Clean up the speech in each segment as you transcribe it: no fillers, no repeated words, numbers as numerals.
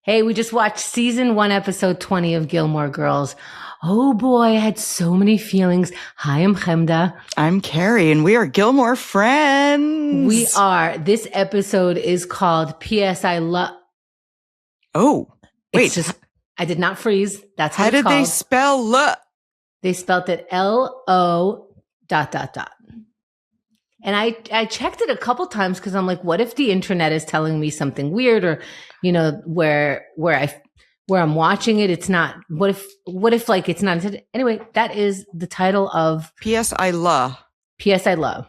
Hey, we just watched season 1, episode 20 of Gilmore Girls. Oh boy, I had so many feelings. Hi, I'm Chemda. I'm Carrie, and we are Gilmore friends. We are. This episode is called P.S. I Love. Oh, wait. It's just, I did not freeze. That's how what it's did called. they spell L? They spelled it L-O ... And I checked it a couple times because I'm like, what if the internet is telling me something weird, or, you know, where I'm watching it, it's not. What if like it's not? Anyway, that is the title of P.S. I love. P.S. I Love.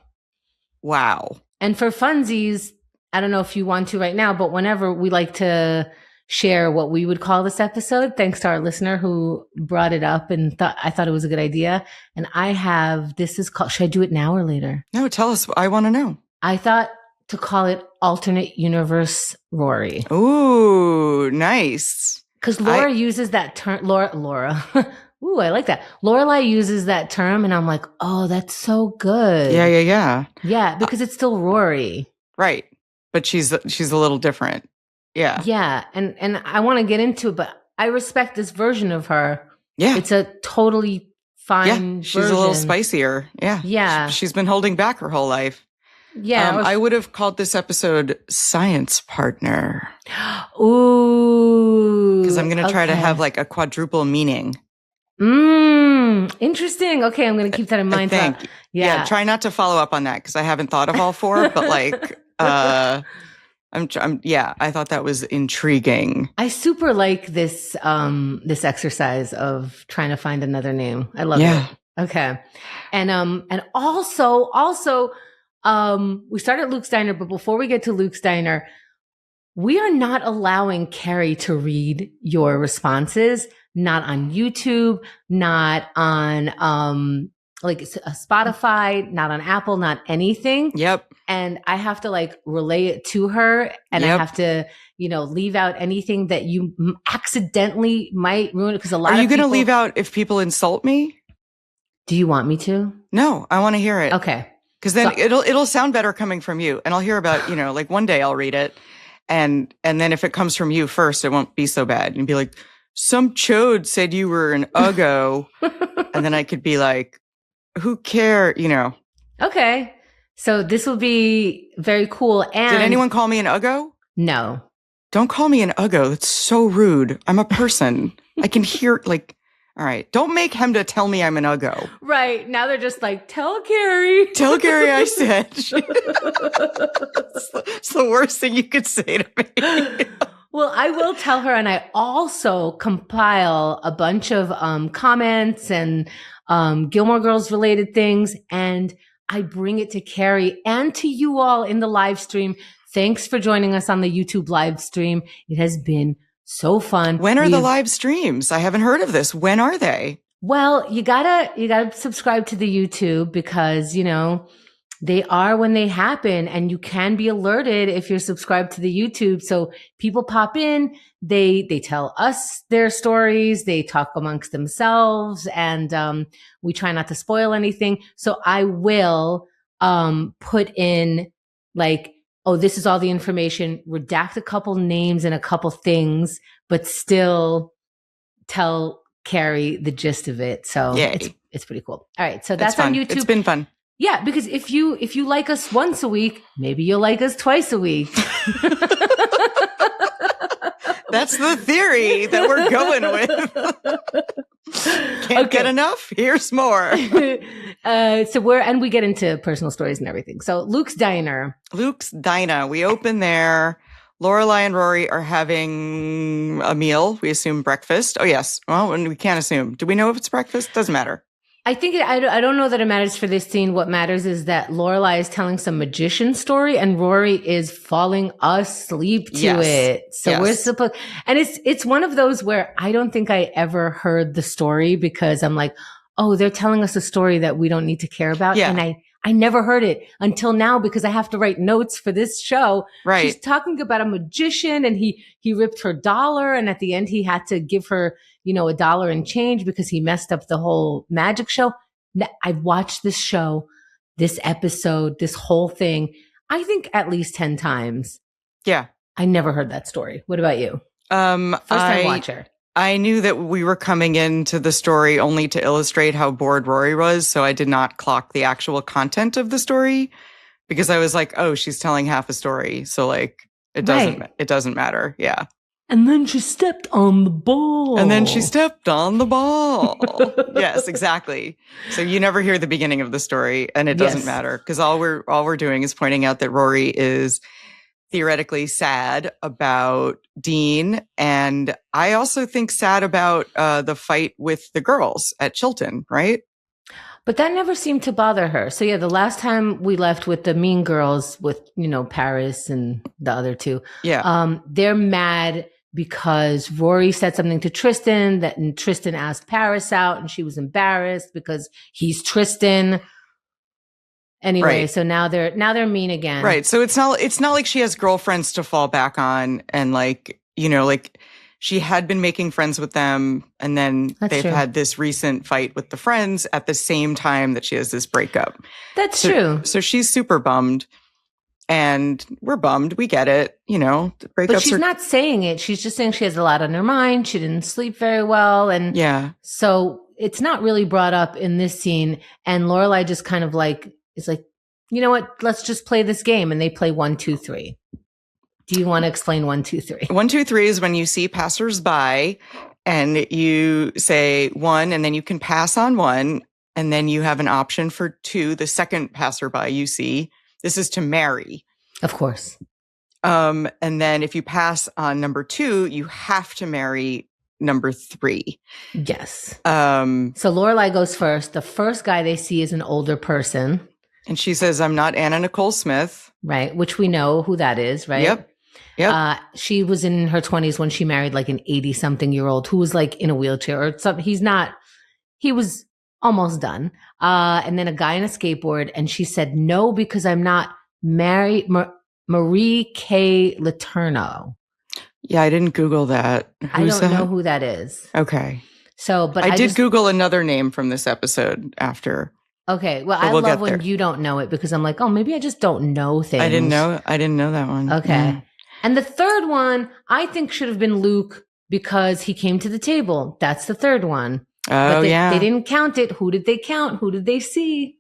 Wow. And for funsies, I don't know if you want to right now, but whenever we like to share what we would call this episode, thanks to our listener who brought it up and I thought it was a good idea. And this is called, should I do it now or later? No, tell us. I want to know. I thought to call it Alternate Universe Rory. Ooh, nice. Because Laura uses that term. Laura. Ooh, I like that. Lorelai uses that term, and I'm like, oh, that's so good. Yeah. Yeah, because it's still Rory. Right. But she's a little different. Yeah. Yeah. And I want to get into it, but I respect this version of her. Yeah. It's a totally fine she's version. A little spicier. Yeah. Yeah. She's been holding back her whole life. Yeah. I would have called this episode Science Partner. Ooh. Because I'm going to try to have like a quadruple meaning. Interesting. Okay. I'm going to keep that in mind. Yeah. Try not to follow up on that because I haven't thought of all four, but like, I thought that was intriguing. I super like this exercise of trying to find another name. I love it. Okay. And also, we started Luke's Diner, but before we get to Luke's Diner, we are not allowing Carrie to read your responses, not on YouTube, not on, like Spotify, not on Apple, not anything. Yep. And I have to like relay it to her, and I have to, leave out anything that you accidentally might ruin it. Because a lot of people. Are you going to leave out if people insult me? Do you want me to? No, I want to hear it. Okay. Because then it'll sound better coming from you, and I'll hear about, like one day I'll read it, and then if it comes from you first, it won't be so bad. And be like, some chode said you were an uggo, and then I could be like, who care, Okay. So this will be very cool. And did anyone call me an uggo? No. Don't call me an uggo. That's so rude. I'm a person. I can hear all right. Don't make Chemda tell me I'm an uggo. Right. Now they're just like, tell Carrie. Tell Carrie I said. It's the worst thing you could say to me. Well, I will tell her, and I also compile a bunch of comments and Gilmore Girls related things, and I bring it to Carrie and to you all in the live stream. Thanks for joining us on the YouTube live stream. It has been so fun. When are the live streams? I haven't heard of this. When are they? Well, you gotta subscribe to the YouTube because, they are when they happen, and you can be alerted if you're subscribed to the YouTube. So people pop in, they tell us their stories, they talk amongst themselves, and we try not to spoil anything. So I will put in like, oh, this is all the information, redact a couple names and a couple things, but still tell Carrie the gist of it. So it's pretty cool. All right. So that's on YouTube. It's been fun. Yeah, because if you like us once a week, maybe you'll like us twice a week. That's the theory that we're going with. Can't get enough? Here's more. We get into personal stories and everything. So Luke's Diner. We open there. Lorelai and Rory are having a meal. We assume breakfast. Oh, yes. Well, and we can't assume. Do we know if it's breakfast? Doesn't matter. I think I don't know that it matters for this scene. What matters is that Lorelai is telling some magician story and Rory is falling asleep to it. So we're supposed, and it's one of those where I don't think I ever heard the story because I'm like, oh, they're telling us a story that we don't need to care about. Yeah. And I never heard it until now because I have to write notes for this show. Right. She's talking about a magician and he ripped her dollar. And at the end, he had to give her, $1 and change because he messed up the whole magic show. I've watched this show, this episode, this whole thing, I think at least 10 times. Yeah. I never heard that story. What about you? First time watcher. I knew that we were coming into the story only to illustrate how bored Rory was, so I did not clock the actual content of the story because I was like, oh, she's telling half a story, so like it doesn't matter. Yeah. And then she stepped on the ball. Yes, exactly. So you never hear the beginning of the story, and it doesn't matter because all we're doing is pointing out that Rory is theoretically sad about Dean, and I also think sad about the fight with the girls at Chilton, right? But that never seemed to bother her. So yeah, the last time we left with the mean girls with, Paris and the other two. Yeah. They're mad because Rory said something to Tristan and Tristan asked Paris out and she was embarrassed because he's Tristan. Anyway, right. So now they're mean again. Right. So it's not like she has girlfriends to fall back on and like she had been making friends with them and then they've had this recent fight with the friends at the same time that she has this breakup. That's true. So she's super bummed and we're bummed. We get it. Breakups but she's not saying it. She's just saying she has a lot on her mind. She didn't sleep very well. And so it's not really brought up in this scene. And Lorelai just kind of like, is like, you know what? Let's just play this game. And they play 1, 2, 3. Do you want to explain 1, 2, 3? 1, 2, 3 is when you see passersby and you say 1 and then you can pass on 1 and then you have an option for 2, the second passerby you see. This is to marry. Of course. And then if you pass on number 2, you have to marry number 3. Yes. So Lorelai goes first. The first guy they see is an older person. And she says, I'm not Anna Nicole Smith. Right. Which we know who that is, right? Yep. She was in her 20s when she married like an 80-something-year-old who was like in a wheelchair or something. He was almost done. And then a guy on a skateboard. And she said, no, because I'm not married. Marie K. Letourneau. Yeah, I didn't Google that. I don't know who that is. Okay. So, but I did Google another name from this episode after. Okay. Well, I love when you don't know it because I'm like, oh, maybe I just don't know things. I didn't know that one. Okay. Mm. And the third one, I think should have been Luke because he came to the table. That's the third one. Oh, yeah. They didn't count it. Who did they count? Who did they see?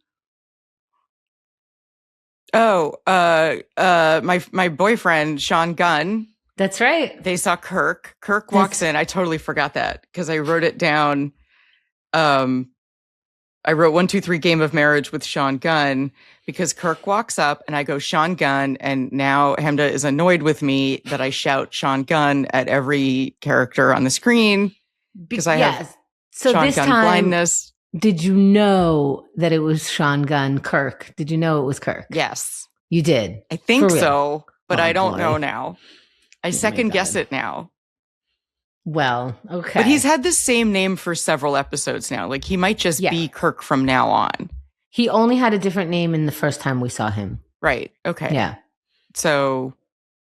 Oh, my boyfriend, Sean Gunn. That's right. They saw Kirk. Kirk walks in. I totally forgot that because I wrote it down. I wrote 1, 2, 3 game of marriage with Sean Gunn because Kirk walks up and I go Sean Gunn. And now Chemda is annoyed with me that I shout Sean Gunn at every character on the screen because I have Sean Gunn blindness. Did you know that it was Sean Gunn, Kirk? Did you know it was Kirk? Yes. You did? I think so, but I don't know now. I second guess it now. Well, okay. But he's had the same name for several episodes now. Like he might just be Kirk from now on. He only had a different name in the first time we saw him. Right. Okay. Yeah. So,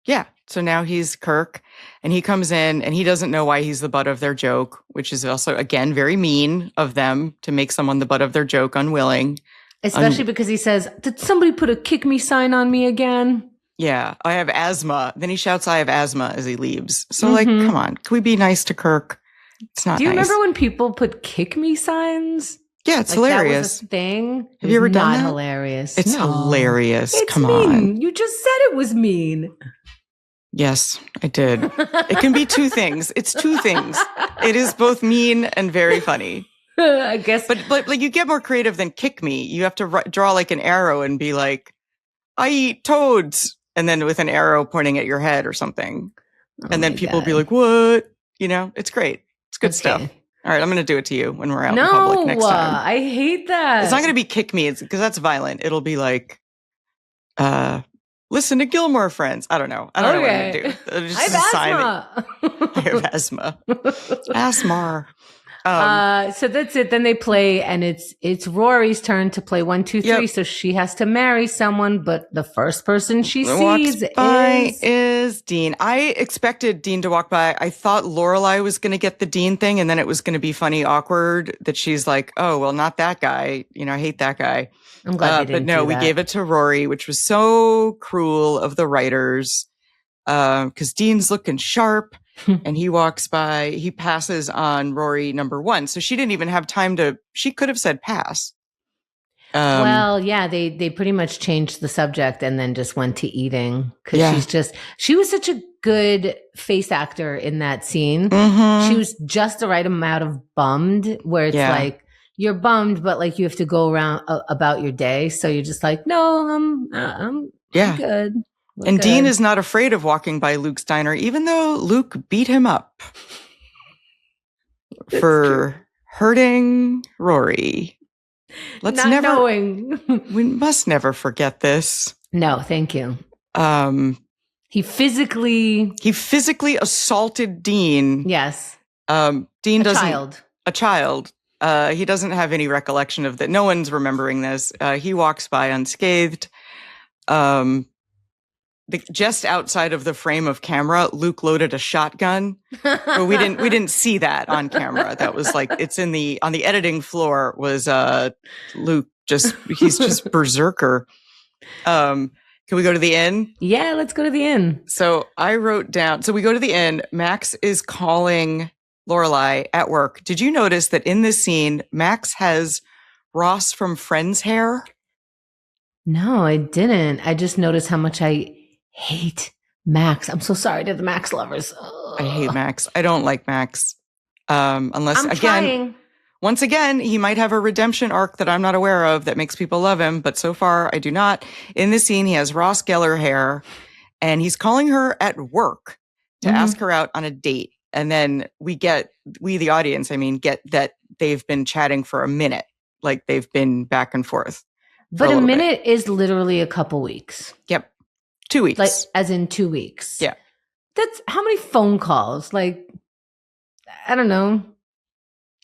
yeah. So now he's Kirk and he comes in and he doesn't know why he's the butt of their joke, which is also, again, very mean of them to make someone the butt of their joke unwilling. Especially because he says, did somebody put a kick me sign on me again? Yeah, I have asthma. Then he shouts, I have asthma as he leaves. So like, come on, can we be nice to Kirk? It's not nice. Do you remember when people put kick me signs? Yeah, it's hilarious. That was a thing. Have you ever done that? Not hilarious. It's hilarious. It's come mean. on. You just said it was mean. Yes, I did. It can be 2 things. It's 2 things. It is both mean and very funny. I guess. But like you get more creative than kick me. You have to draw like an arrow and be like, I eat toads. And then with an arrow pointing at your head or something. And then people will be like, what? It's great. It's good stuff. All right, I'm going to do it to you when we're out in public next time. I hate that. It's not going to be kick me because that's violent. It'll be like, listen to Gilmore Friends. I don't know. I don't know what I'm going to do. Just I have asthma. I have asthma. Asthma. So that's it. Then they play, and it's Rory's turn to play 1, 2, 3. Yep. So she has to marry someone, but the first person she sees is Dean. I expected Dean to walk by. I thought Lorelai was going to get the Dean thing, and then it was going to be funny, awkward that she's like, "Oh, well, not that guy. I hate that guy." I'm glad they didn't. But no, we gave it to Rory, which was so cruel of the writers, because Dean's looking sharp. and he walks by, he passes on Rory number 1. So she didn't even have time she could have said pass. Well, yeah, they pretty much changed the subject and then just went to eating because she was such a good face actor in that scene. Mm-hmm. She was just the right amount of bummed where it's like, you're bummed, but like you have to go around about your day. So you're just like, no, I'm good. And Dean is not afraid of walking by Luke's diner, even though Luke beat him up for hurting Rory. Knowing. We must never forget this. No, thank you. He physically assaulted Dean. Yes. Dean doesn't. A child. He doesn't have any recollection of that. No one's remembering this. He walks by unscathed. Just outside of the frame of camera, Luke loaded a shotgun. But we didn't see that on camera. That was like, it's on the editing floor was Luke he's just berserker. Can we go to the inn? Yeah, let's go to the inn. So I wrote down, so we go to the inn. Max is calling Lorelai at work. Did you notice that in this scene, Max has Ross from Friends hair? No, I didn't. I just noticed how much I hate Max. I'm so sorry to the Max lovers. Ugh. I hate Max. I don't like Max. Unless, trying. Once again, he might have a redemption arc that I'm not aware of that makes people love him, but so far I do not. In this scene, he has Ross Geller hair, and he's calling her at work to ask her out on a date. And then we, the audience, get that they've been chatting for a minute. Like they've been back and forth. But a minute is literally a couple weeks. Yep. 2 weeks. Like, as in 2 weeks. Yeah. That's how many phone calls? I don't know.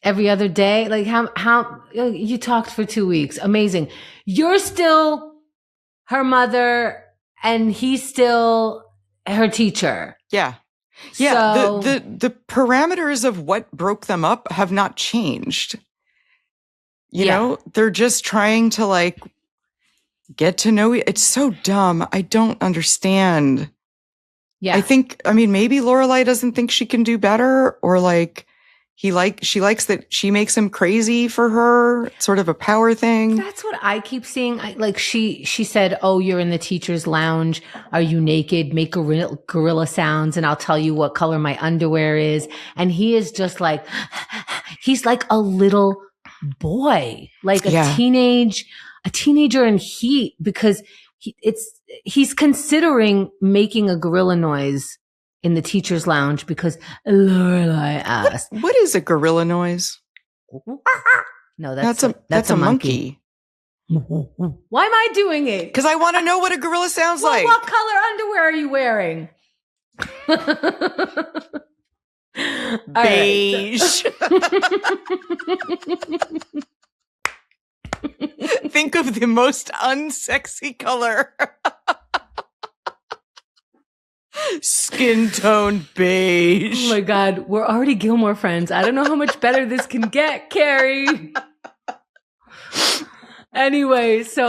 Every other day? How you talked for 2 weeks. Amazing. You're still her mother and he's still her teacher. Yeah. Yeah. So, the parameters of what broke them up have not changed. You know, they're just trying to get to know you. It's so dumb. I don't understand. Yeah. I think, maybe Lorelai doesn't think she can do better, or she likes that she makes him crazy for her, sort of a power thing. That's what I keep seeing. She said, "Oh, you're in the teacher's lounge. Are you naked? Make gorilla sounds and I'll tell you what color my underwear is." And he is just he's like a little boy, a teenager in heat, because he's considering making a gorilla noise in the teacher's lounge because Lorelai asked. What is a gorilla noise? No, that's a monkey. Why am I doing it? Because I want to know what a gorilla sounds like. What color underwear are you wearing? Beige. Think of the most unsexy color. Skin tone beige. Oh my God, we're already Gilmore friends. I don't know how much better this can get, Carrie. Anyway, so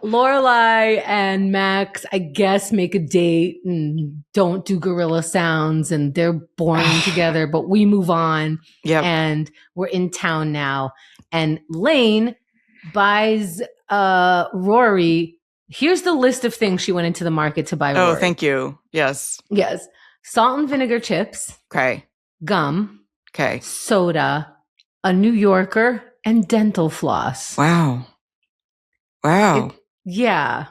Lorelai and Max, I guess, make a date and don't do gorilla sounds, and they're boring together, but we move on. Yep. And we're in town now. And Lane buys Rory. Here's the list of things she went into the market to buy Rory. Oh, thank you. Yes. Yes. Salt and vinegar chips. Okay. Gum. Okay. Soda. A New Yorker. And dental floss. Wow. Yeah.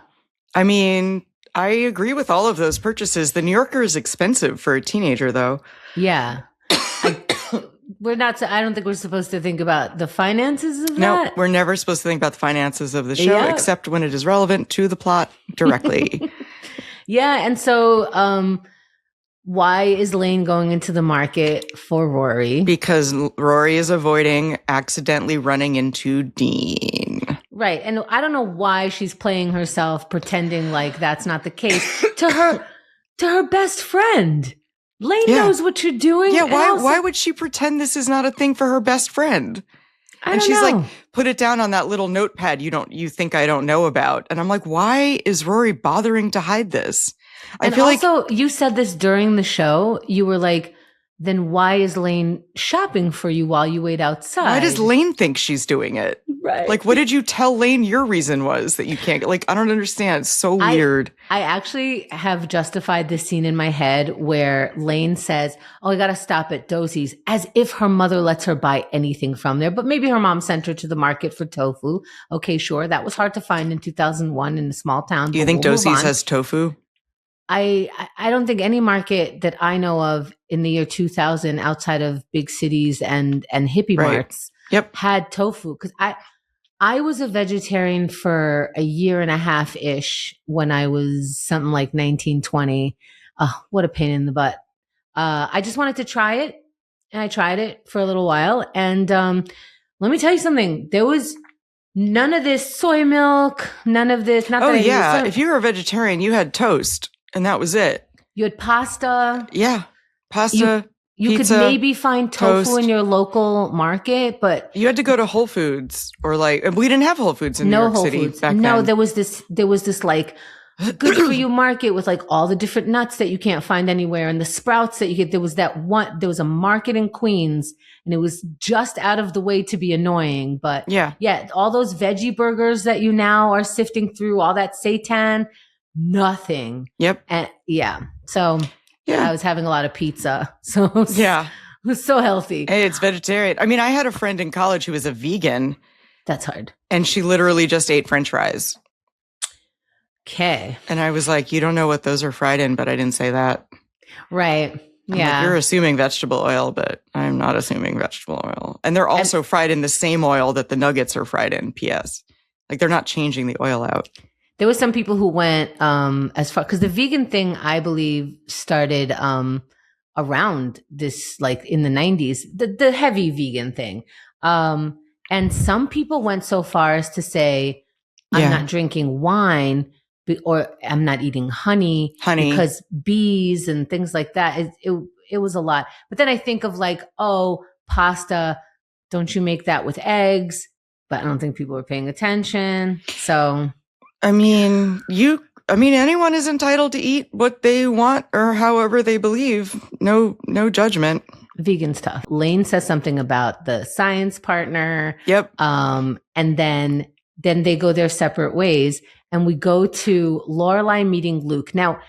I agree with all of those purchases. The New Yorker is expensive for a teenager, though. Yeah. I don't think we're supposed to think about the finances of that. No, we're never supposed to think about the finances of the show, except when it is relevant to the plot directly. Yeah. And so, why is Lane going into the market for Rory? Because Rory is avoiding accidentally running into Dean. Right. And I don't know why she's playing herself, pretending like that's not the case to her best friend. Lane knows what you're doing. Yeah, why would she pretend this is not a thing for her best friend? And she's know. like, put it down on that little notepad you think I don't know about. And I'm like, why is Rory bothering to hide this? I feel also, you said this during the show. You were like, then why is Lane shopping for you while you wait outside? Why does Lane think she's doing it? Right. Like, what did you tell Lane your reason was that you can't get? Like, I don't understand. It's so weird. I actually have justified this scene in my head where Lane says, oh, I got to stop at Dosey's, as if her mother lets her buy anything from there. But maybe her mom sent her to the market for tofu. Okay, sure. That was hard to find in 2001 in a small town. Do you think Dosey's has tofu? I don't think any market that I know of in the year 2000 outside of big cities and hippie marts had tofu. Because I was a vegetarian for a year and a half-ish when I was something like 19, 20. What a pain in the butt. I just wanted to try it. And I tried it for a little while. And let me tell you something. There was none of this soy milk, none of this. Not if you were a vegetarian, you had toast. And that was it. You had pasta. Yeah. Pasta. You pizza, could maybe find tofu toast. in your local market, but you had to go to Whole Foods or we didn't have Whole Foods in New York City back then. No, there was this like good for you market with like all the different nuts that you can't find anywhere and the sprouts that you get. There was a market in Queens and it was just out of the way to be annoying. But yeah, all those veggie burgers that you now are sifting through, all that seitan, nothing. Yep. And so I was having a lot of pizza. So it was so healthy. Hey, it's vegetarian. I mean, I had a friend in college who was a vegan. That's hard. And she literally just ate French fries. Okay. And I was like, you don't know what those are fried in, but I didn't say that. Right. I'm like, you're assuming vegetable oil, but I'm not assuming vegetable oil. And they're also fried in the same oil that the nuggets are fried in, P.S. Like they're not changing the oil out. There was some people who went as far, because the vegan thing, I believe, started around this, like in the 90s, the heavy vegan thing. And some people went so far as to say, I'm not drinking wine or I'm not eating honey because bees and things like that. It was a lot. But then I think of like, pasta, don't you make that with eggs? But I don't think people were paying attention. So... I mean, anyone is entitled to eat what they want or however they believe. No judgment. Vegan stuff. Lane says something about the science partner. Yep. And then they go their separate ways. And we go to Lorelai meeting Luke. Now,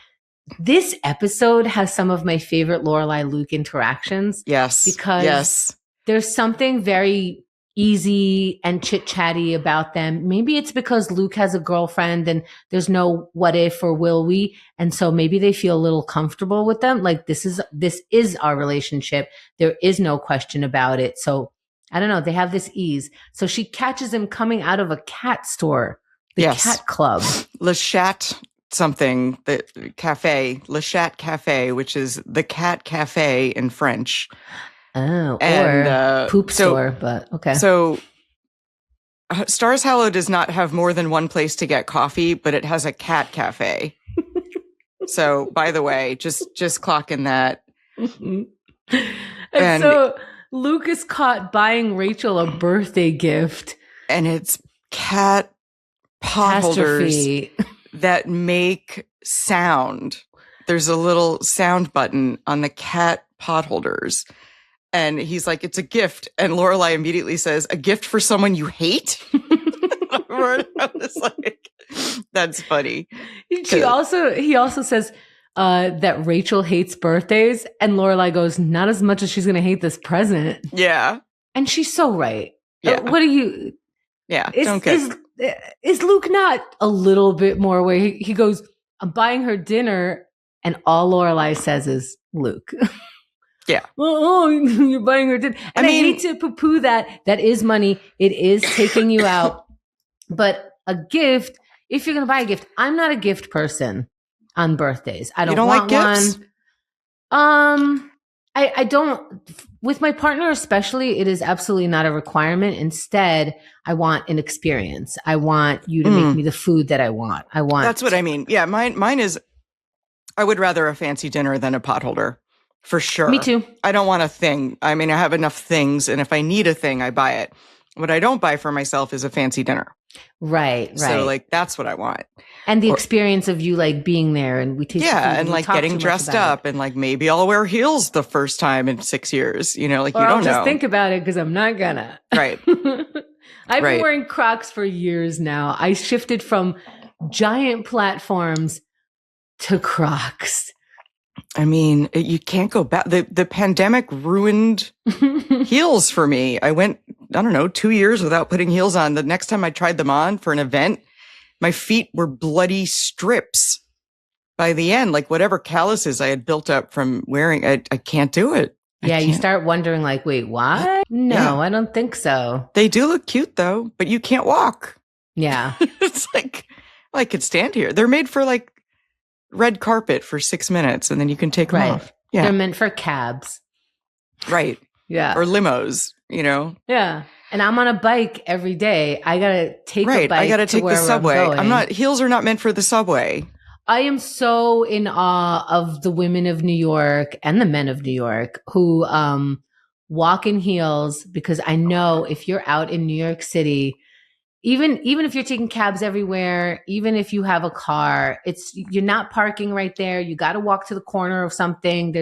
this episode has some of my favorite Lorelai-Luke interactions. Yes. Because there's something very easy and chit-chatty about them. Maybe it's because Luke has a girlfriend and there's no what if or will we. And so maybe they feel a little comfortable with them. Like this is our relationship. There is no question about it. So I don't know. They have this ease. So she catches him coming out of a cat store, the cat club. Le Chat something, the cafe, Le Chat Cafe, which is the cat cafe in French. Oh, or poop store, but okay. So Stars Hollow does not have more than one place to get coffee, but it has a cat cafe. So, by the way, just clocking that. And so Luke is caught buying Rachel a birthday gift. And it's cat pot holders that make sound. There's a little sound button on the cat pot holders. And he's like, it's a gift. And Lorelai immediately says, a gift for someone you hate? I was like, that's funny. He also says that Rachel hates birthdays. And Lorelai goes, not as much as she's going to hate this present. Yeah. And she's so right. Yeah. What are you? Yeah. Is Luke not a little bit more where he goes, I'm buying her dinner. And all Lorelai says is Luke. Yeah. Oh, you're buying her dinner. And I hate to poo-poo that. That is money. It is taking you out. But a gift, if you're going to buy a gift, I'm not a gift person on birthdays. I don't want like gifts? One. I don't, with my partner especially, it is absolutely not a requirement. Instead, I want an experience. I want you to make me the food that I want. That's what I mean. Yeah, mine is, I would rather a fancy dinner than a potholder. For sure. Me too. I don't want a thing. I mean, I have enough things, and if I need a thing, I buy it. What I don't buy for myself is a fancy dinner. Right. So like, that's what I want. And the experience of you like being there and we taste food and like getting dressed up and like maybe I'll wear heels the first time in 6 years, you know, like or you don't I'll just know. think about it because I'm not gonna. Right. I've been wearing Crocs for years now. I shifted from giant platforms to Crocs. I mean, you can't go back. The pandemic ruined heels for me. I went, I don't know, 2 years without putting heels on. The next time I tried them on for an event, my feet were bloody strips by the end. Like whatever calluses I had built up from wearing, I can't do it. Yeah, you start wondering like, wait, what? No, I don't think so. They do look cute though, but you can't walk. Yeah. It's like, well, I could stand here. They're made for like red carpet for 6 minutes and then you can take them off. Yeah. They're meant for cabs. Right. Yeah. Or limos, you know? Yeah. And I'm on a bike every day. I got to take a bike I got to take the subway. Heels are not meant for the subway. I am so in awe of the women of New York and the men of New York who walk in heels, because I know if you're out in New York City, even if you're taking cabs everywhere, even if you have a car, you're not parking right there. You got to walk to the corner of something.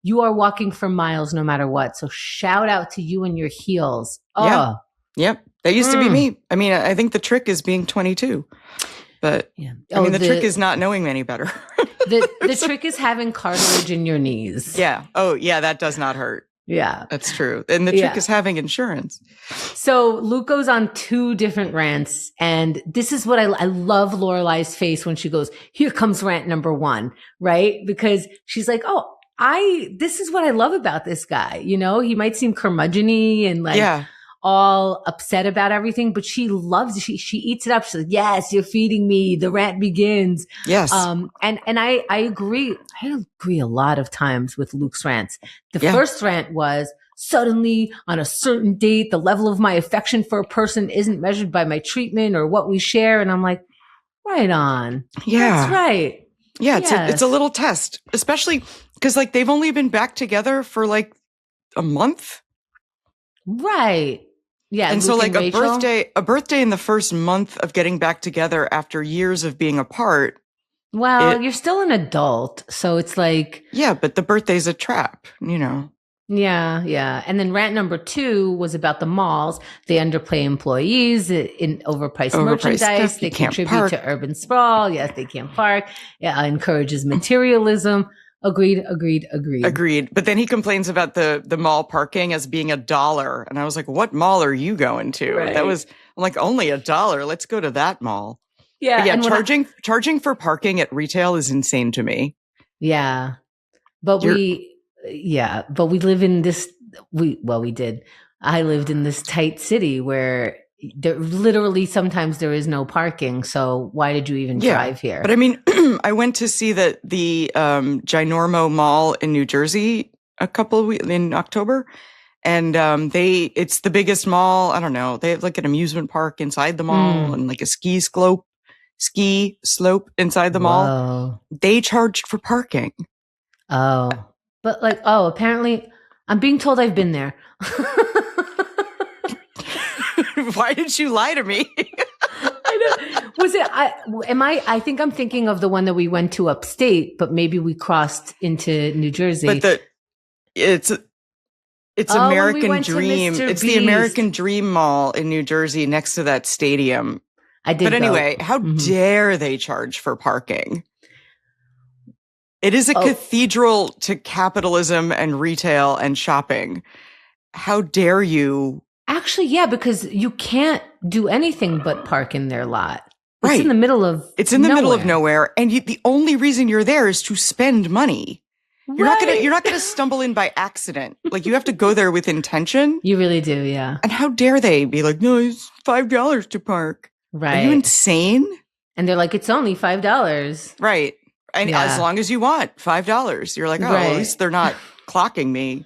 You are walking for miles no matter what. So shout out to you and your heels. Oh. Yeah. Yep. That used to be me. I mean, I think the trick is being 22. But I mean, the trick is not knowing any better. the trick is having cartilage in your knees. Yeah. Oh, yeah. That does not hurt. Yeah. That's true. And the trick is having insurance. So Luke goes on 2 different rants. And this is what I love Lorelai's face when she goes, here comes rant number 1, right? Because she's like, oh, this is what I love about this guy. You know, he might seem curmudgeon-y and like all upset about everything, but she loves it. She eats it up. She's like, yes, you're feeding me. The rant begins. Yes. And I agree. I agree a lot of times with Luke's rants. The first rant was, suddenly on a certain date, the level of my affection for a person isn't measured by my treatment or what we share. And I'm like, right on. Yeah. That's right. Yeah. It's a little test, especially because like they've only been back together for like a month. Right. Yeah. And so like a birthday in the first month of getting back together after years of being apart. Well, you're still an adult. So it's like. Yeah, but the birthday's a trap, you know. Yeah, yeah. And then rant number 2 was about the malls. They underpay employees in overpriced merchandise. Stuff. They contribute to urban sprawl. Yes, they can't park. Yeah, encourages materialism. Agreed. But then he complains about the mall parking as being $1. And I was like, what mall are you going to? Right. I'm like, only $1. Let's go to that mall. Yeah. But yeah, charging for parking at retail is insane to me. Yeah. But we live in this, we did. I lived in this tight city where there literally sometimes there is no parking. So why did you even drive here? But I mean, I went to see the Ginormo Mall in New Jersey in October. And it's the biggest mall. I don't know. They have like an amusement park inside the mall and like a ski slope inside the mall. They charged for parking. Oh. But like, apparently I'm being told I've been there. Why did you lie to me? I know. I think I'm thinking of the one that we went to upstate, but maybe we crossed into New Jersey. But it's American Dream. It's the American Dream Mall in New Jersey next to that stadium. I did. But anyway, how dare they charge for parking? It is a cathedral to capitalism and retail and shopping. How dare you? Actually, yeah, because you can't do anything but park in their lot. It's right. in the middle of middle of nowhere. And the only reason you're there is to spend money. You're not gonna stumble in by accident. Like you have to go there with intention. You really do, yeah. And how dare they be like, no, it's $5 to park. Right. Are you insane? And they're like, it's only $5. Right. And as long as you want $5, you're like, at least they're not clocking me.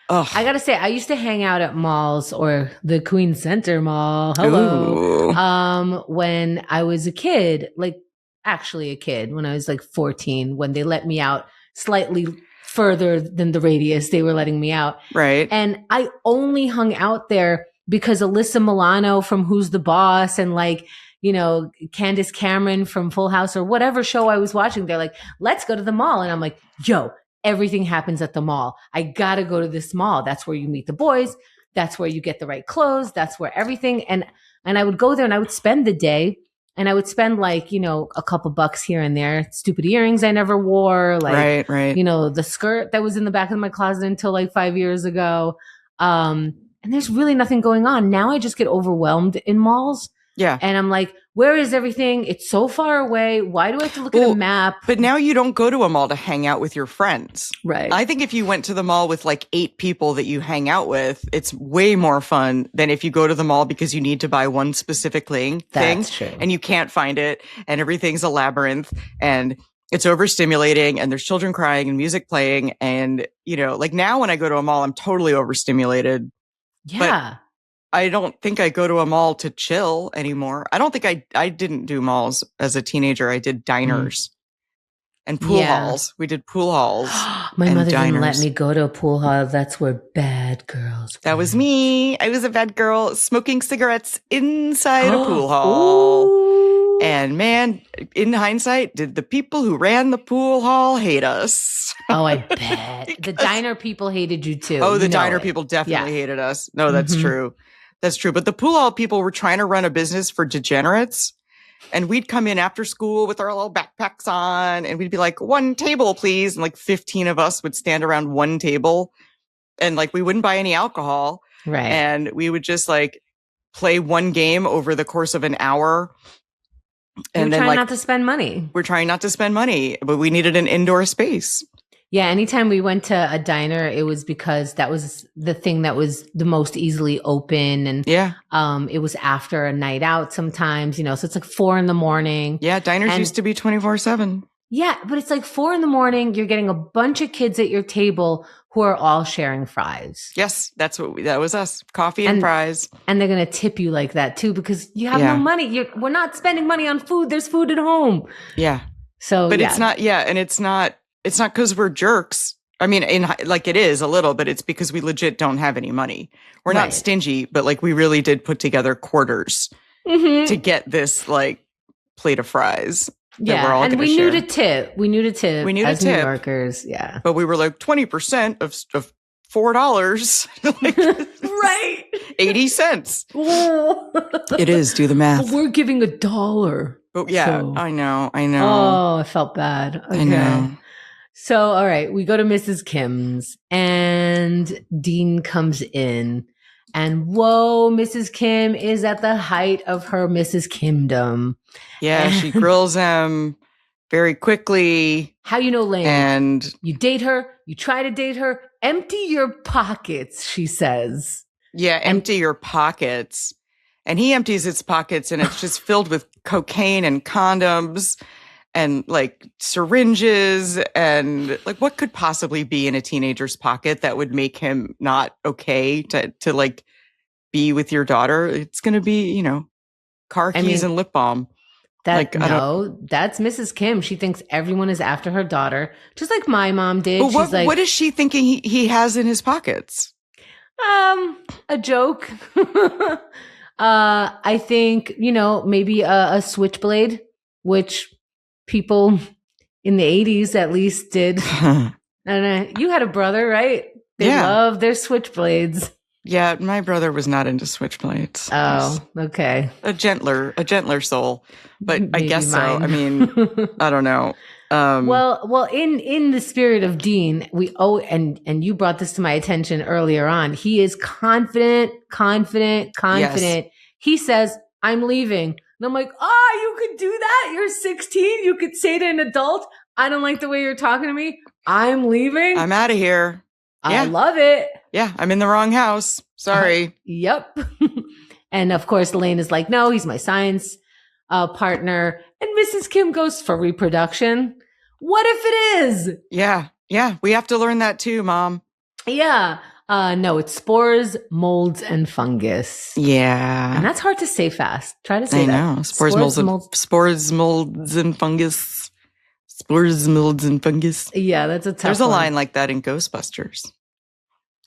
Ugh. I gotta say, I used to hang out at malls or the Queen Center Mall. Hello. When I was a kid, when I was like 14, when they let me out slightly further than the radius they were letting me out. Right. And I only hung out there because Alyssa Milano from Who's the Boss and like, you know, Candace Cameron from Full House or whatever show I was watching, they're like, let's go to the mall. And I'm like, yo, everything happens at the mall. I gotta go to this mall. That's where you meet the boys. That's where you get the right clothes. That's where everything. And I would go there and I would spend the day and I would spend like, you know, a couple bucks here and there. Stupid earrings I never wore. Like, right. You know, the skirt that was in the back of my closet until like 5 years ago. And there's really nothing going on. Now I just get overwhelmed in malls. Yeah. And I'm like, where is everything? It's so far away. Why do I have to look at a map? But now you don't go to a mall to hang out with your friends. Right. I think if you went to the mall with like 8 people that you hang out with, it's way more fun than if you go to the mall because you need to buy one specific thing. That's true. And you can't find it and everything's a labyrinth and it's overstimulating and there's children crying and music playing. And, you know, like now when I go to a mall, I'm totally overstimulated. Yeah. But I don't think I go to a mall to chill anymore. I don't think I didn't do malls as a teenager. I did diners and pool halls. We did pool halls. My mother diners. didn't let me go to a pool hall. That's where bad girls That was me. I was a bad girl smoking cigarettes inside a pool hall. Ooh. And man, in hindsight, did the people who ran the pool hall hate us? Oh, I bet. The diner people hated you too. Oh, the diner people definitely hated us. No, that's true. That's true. But the pool hall people were trying to run a business for degenerates. And we'd come in after school with our little backpacks on and we'd be like, 1 table, please. And like 15 of us would stand around one table and like we wouldn't buy any alcohol. Right. And we would just like play one game over the course of an hour. And then trying not to spend money. We're trying not to spend money, but we needed an indoor space. Yeah, anytime we went to a diner, it was because that was the thing that was the most easily open. And it was after a night out sometimes, you know, so it's like 4 a.m. Yeah, diners used to be 24/7. Yeah, but it's like 4 a.m. You're getting a bunch of kids at your table who are all sharing fries. Yes, that was us. Coffee and fries. And they're going to tip you like that too because you have no money. We're not spending money on food. There's food at home. Yeah. So, but it's not, and it's not because we're jerks. I mean, like it is a little, but it's because we legit don't have any money. We're not stingy, but like we really did put together quarters to get this like plate of fries. Yeah, we're all and we knew to tip. We knew to tip. We knew as to tip. New Yorkers, yeah. But we were like 20% of $4, like, right? 80 cents. It is. Do the math. But we're giving $1. But yeah, so. I know. Oh, I felt bad. Okay. I know. So, all right, we go to Mrs. Kim's, and Dean comes in, and whoa, Mrs. Kim is at the height of her Mrs. Kimdom. Yeah, she grills him very quickly. How you know Lane? And you date her, you try to date her, empty your pockets, she says. Yeah, empty your pockets. And he empties his pockets and it's just filled with cocaine and condoms and like syringes and like what could possibly be in a teenager's pocket that would make him not okay to like be with your daughter? It's going to be, you know, car keys and lip balm. That's Mrs. Kim. She thinks everyone is after her daughter, just like my mom did. But what is she thinking he has in his pockets? A joke. I think, you know, maybe a switchblade, which people in the 80s at least did. And you had a brother, right? They love their switchblades. Yeah, my brother was not into switchblades. Oh, okay. A gentler soul. But maybe I guess mine. So. I mean, I don't know. Well, in the spirit of Dean, and you brought this to my attention earlier on. He is confident. Yes. He says, "I'm leaving." And I'm like, you could do that? You're 16. You could say to an adult, "I don't like the way you're talking to me. I'm leaving. I'm out of here." I love it. Yeah, I'm in the wrong house. Sorry. Yep. And of course, Elaine is like, "No, he's my science partner." And Mrs. Kim goes, "For reproduction? What if it is?" Yeah. We have to learn that too, Mom. Yeah. No, it's spores, molds, and fungus. Yeah. And that's hard to say fast. Try to say that. I know. Spores, molds, and fungus. Spores, molds, and fungus. Yeah, that's a tough There's a one. line like that in Ghostbusters.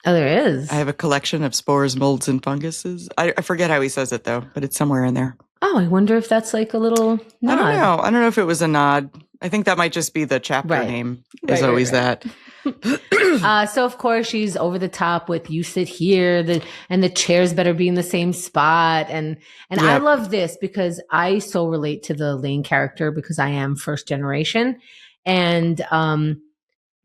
Oh, there is. I have a collection of spores, molds, and funguses. I forget how he says it, though, but it's somewhere in there. Oh, I wonder if that's like a little nod. I don't know if it was a nod. I think that might just be the chapter name. Is always that. So of course she's over the top with "you sit here," and the chairs better be in the same spot. And I love this because I so relate to the Lane character because I am first generation, and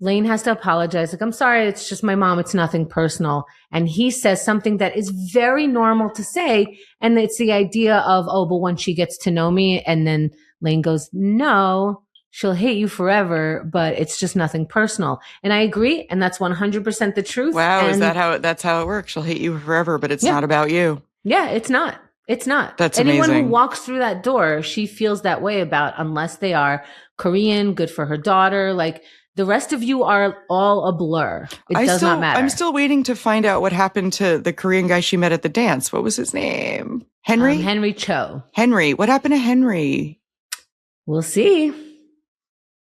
Lane has to apologize. Like, I'm sorry, it's just my mom. It's nothing personal. And he says something that is very normal to say. And it's the idea of, oh, but once she gets to know me, and then Lane goes, no, she'll hate you forever, but it's just nothing personal. And I agree. And that's 100% the truth. Wow. Is that that's how it works? She'll hate you forever, but it's not about you. Yeah, it's not. It's not. That's Anyone amazing. who walks through that door, she feels that way about, unless they are Korean, good for her daughter. Like, the rest of you are all a blur. It does not matter. I'm still waiting to find out what happened to the Korean guy she met at the dance. What was his name? Henry? Henry Cho. Henry. What happened to Henry? We'll see.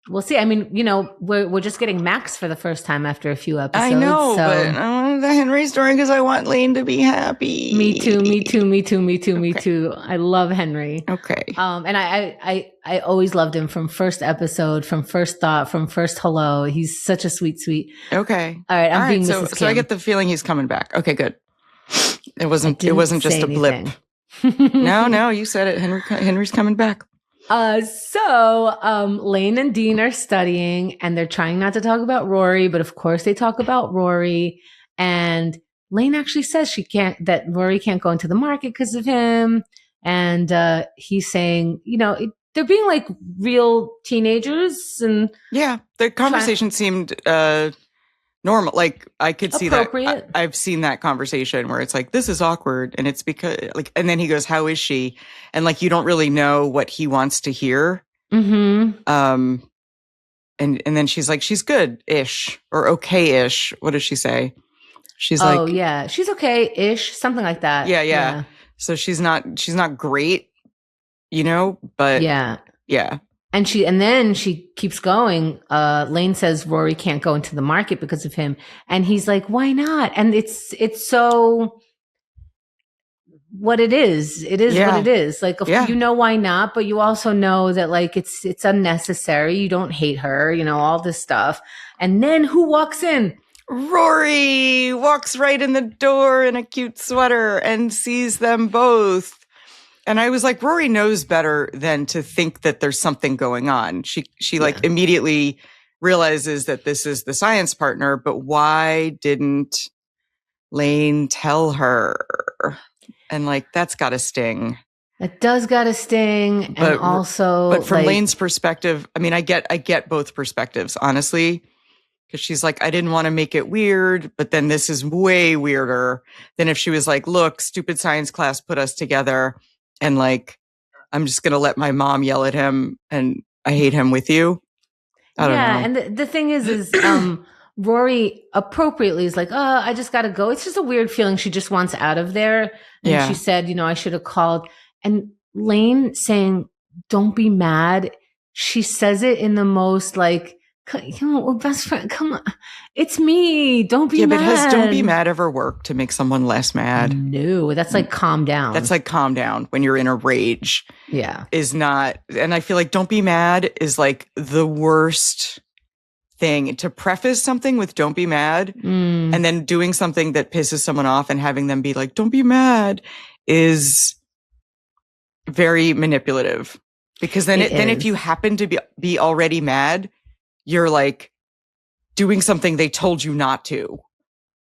We'll see. I mean, we're just getting Max for the first time after a few episodes. I know, but I want the Henry story because I want Lane to be happy. Me too. Me too. I love Henry. Okay. And I always loved him from first episode, from first thought, from first hello. He's such a sweet. Okay. All right. I'm being Mrs. Kim. So I get the feeling he's coming back. Okay, good. It wasn't just a blip. No, you said it. Henry's coming back. So Lane and Dean are studying and they're trying not to talk about Rory, but of course they talk about Rory. And Lane actually says that Rory can't go into the market because of him. And he's saying, they're being like real teenagers. And yeah, the conversation seemed normal. Like, I could see that. I've seen that conversation where it's like, this is awkward. And it's because and then he goes, how is she? And like, you don't really know what he wants to hear. Mm-hmm. And then she's like, she's good-ish or okay-ish. What does she say? She's like, oh yeah, she's okay-ish, something like that. Yeah. So she's not great, but yeah. And then she keeps going. Lane says Rory can't go into the market because of him. And he's like, why not? And it's so what it is. It is what it is. Like, why not? But you also know that like, it's unnecessary. You don't hate her, all this stuff. And then who walks in? Rory walks right in the door in a cute sweater and sees them both. And I was like, Rory knows better than to think that there's something going on. She immediately realizes that this is the science partner, but why didn't Lane tell her? And like, that's got to sting. It does got to sting. But from Lane's perspective, I mean, I get both perspectives, honestly. Because she's like, I didn't want to make it weird, but then this is way weirder than if she was like, look, stupid science class put us together. And like, I'm just going to let my mom yell at him and I hate him with you. I don't know. And the thing is Rory appropriately is like, oh, I just got to go. It's just a weird feeling. She just wants out of there. And she said, I should have called. And Lane saying, don't be mad. She says it in the most like, we're best friend. Come on. It's me. Don't be mad. Yeah, but don't be mad ever work to make someone less mad? No, that's like calm down. That's like calm down when you're in a rage. Yeah. Is not, and I feel like don't be mad is like the worst thing to preface something with don't be mad and then doing something that pisses someone off and having them be like, don't be mad is very manipulative because then if you happen to be already mad, you're like doing something they told you not to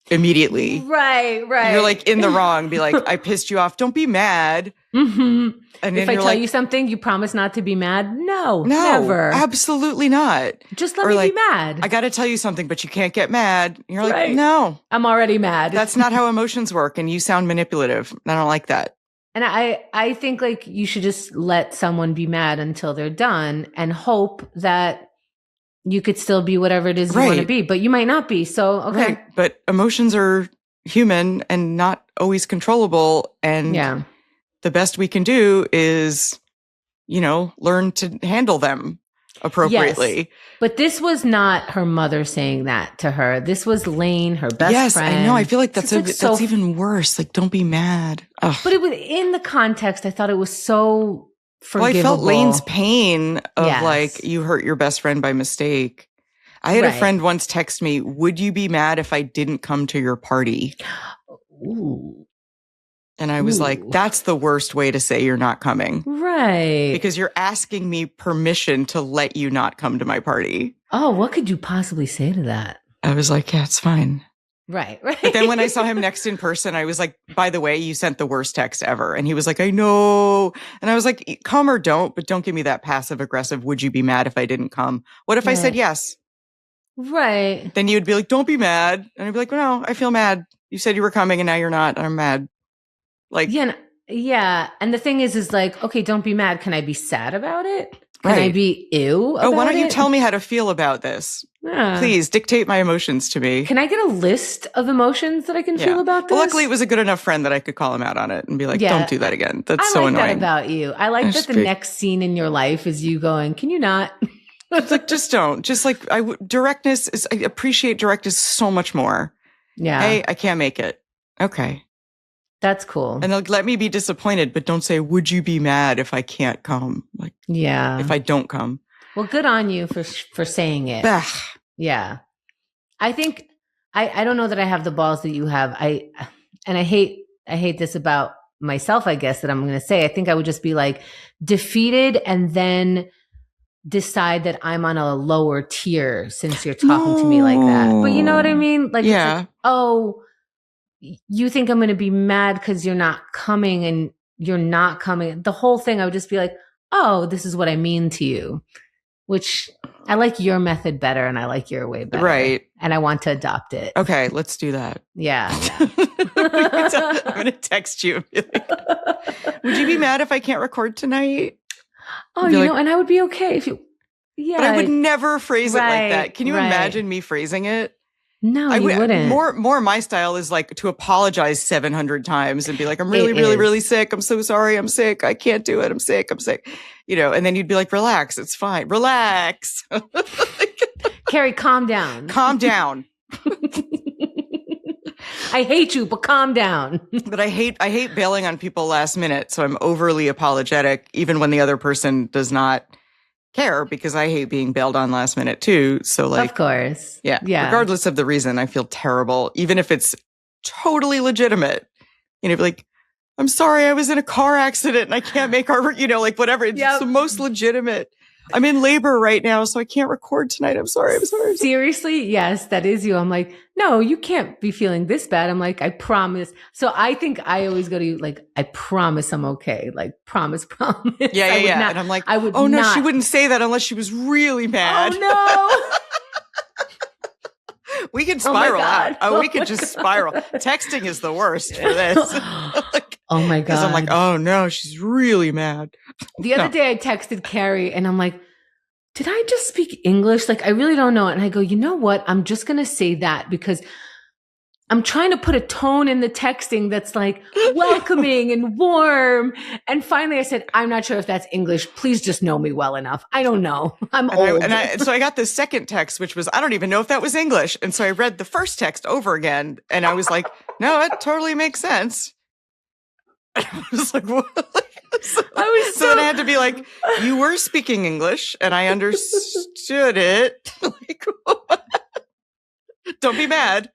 immediately. Right. You're like in the wrong. Be like, I pissed you off. Don't be mad. Mm-hmm. And if I tell you something, you promise not to be mad? No, never. Absolutely not. Just let me be mad. I got to tell you something, but you can't get mad. And you're like, no. I'm already mad. That's not how emotions work. And you sound manipulative. I don't like that. And I think like you should just let someone be mad until they're done and hope that you could still be whatever it is you want to be, but you might not be. So, okay. Right. But emotions are human and not always controllable. And the best we can do is, learn to handle them appropriately. Yes. But this was not her mother saying that to her. This was Lane, her best friend. Yes, I know. I feel like that's even worse. Like, don't be mad. Ugh. But it was in the context. I thought it was so forgivable. Well, I felt Lane's pain of like, you hurt your best friend by mistake. I had a friend once text me, would you be mad if I didn't come to your party? Ooh. And I was like, that's the worst way to say you're not coming. Right. Because you're asking me permission to let you not come to my party. Oh, what could you possibly say to that? I was like, yeah, it's fine. Right. But then when I saw him next in person, I was like, by the way, you sent the worst text ever. And he was like, I know. And I was like, come or don't, but don't give me that passive aggressive, would you be mad if I didn't come? What if I said yes? Right. Then you'd be like, don't be mad. And I'd be like, no, I feel mad. You said you were coming and now you're not. I'm mad. Like, yeah. And the thing is like, okay, don't be mad. Can I be sad about it? Can I be ew about why don't you tell me how to feel about this? Yeah. Please dictate my emotions to me. Can I get a list of emotions that I can feel about this? Well, luckily it was a good enough friend that I could call him out on it and be like, don't do that again. That's so annoying. I like that about you. I like that the next scene in your life is you going, can you not? It's like, just don't. Just like, directness is, I appreciate directness so much more. Yeah. Hey, I can't make it. Okay. That's cool. And like, let me be disappointed, but don't say, would you be mad if I can't come? Like, if I don't come. Well, good on you for saying it. Bah. Yeah. I think, I don't know that I have the balls that you have. I hate this about myself, I guess, that I'm going to say. I think I would just be like defeated and then decide that I'm on a lower tier since you're talking to me like that. But you know what I mean? Like, it's like, oh, you think I'm going to be mad because you're not coming and you're not coming. The whole thing, I would just be like, oh, this is what I mean to you, which I like your method better and I like your way better. Right. And I want to adopt it. Okay, let's do that. Yeah. I'm going to text you and be like, would you be mad if I can't record tonight? Oh, you know, and I would be okay if you, But I would never phrase it like that. Can you imagine me phrasing it? No, you wouldn't. More my style is like to apologize 700 times and be like, I'm really sick. I'm so sorry. I'm sick. I can't do it. I'm sick. You know, and then you'd be like, relax. It's fine. Relax. Carrie, calm down. Calm down. I hate you, but calm down. But I hate bailing on people last minute. So I'm overly apologetic, even when the other person does not care, because I hate being bailed on last minute too. So like, of course. Yeah. Regardless of the reason, I feel terrible, even if it's totally legitimate. You know, like, I'm sorry, I was in a car accident and I can't make our, you know, like whatever. It's the most legitimate. I'm in labor right now, so I can't record tonight. I'm sorry. Seriously? Yes, that is you. I'm like, no, you can't be feeling this bad. I'm like, I promise. So I think I always go to you like, I promise I'm okay. Like, promise. Yeah. And I'm like, oh no, she wouldn't say that unless she was really mad. Oh no. We can spiral out. We could just spiral. Texting is the worst for this. Like, oh my God. Because I'm like, oh no, she's really mad. The other day I texted Carrie and I'm like, did I just speak English? Like, I really don't know. And I go, you know what? I'm just going to say that because I'm trying to put a tone in the texting that's like welcoming and warm. And finally I said, I'm not sure if that's English. Please just know me well enough. I don't know. I'm old. So I got the second text, which was, I don't even know if that was English. And so I read the first text over again and I was like, no, it totally makes sense. I was like, what? So then I had to be like, you were speaking English and I understood it. Like, don't be mad.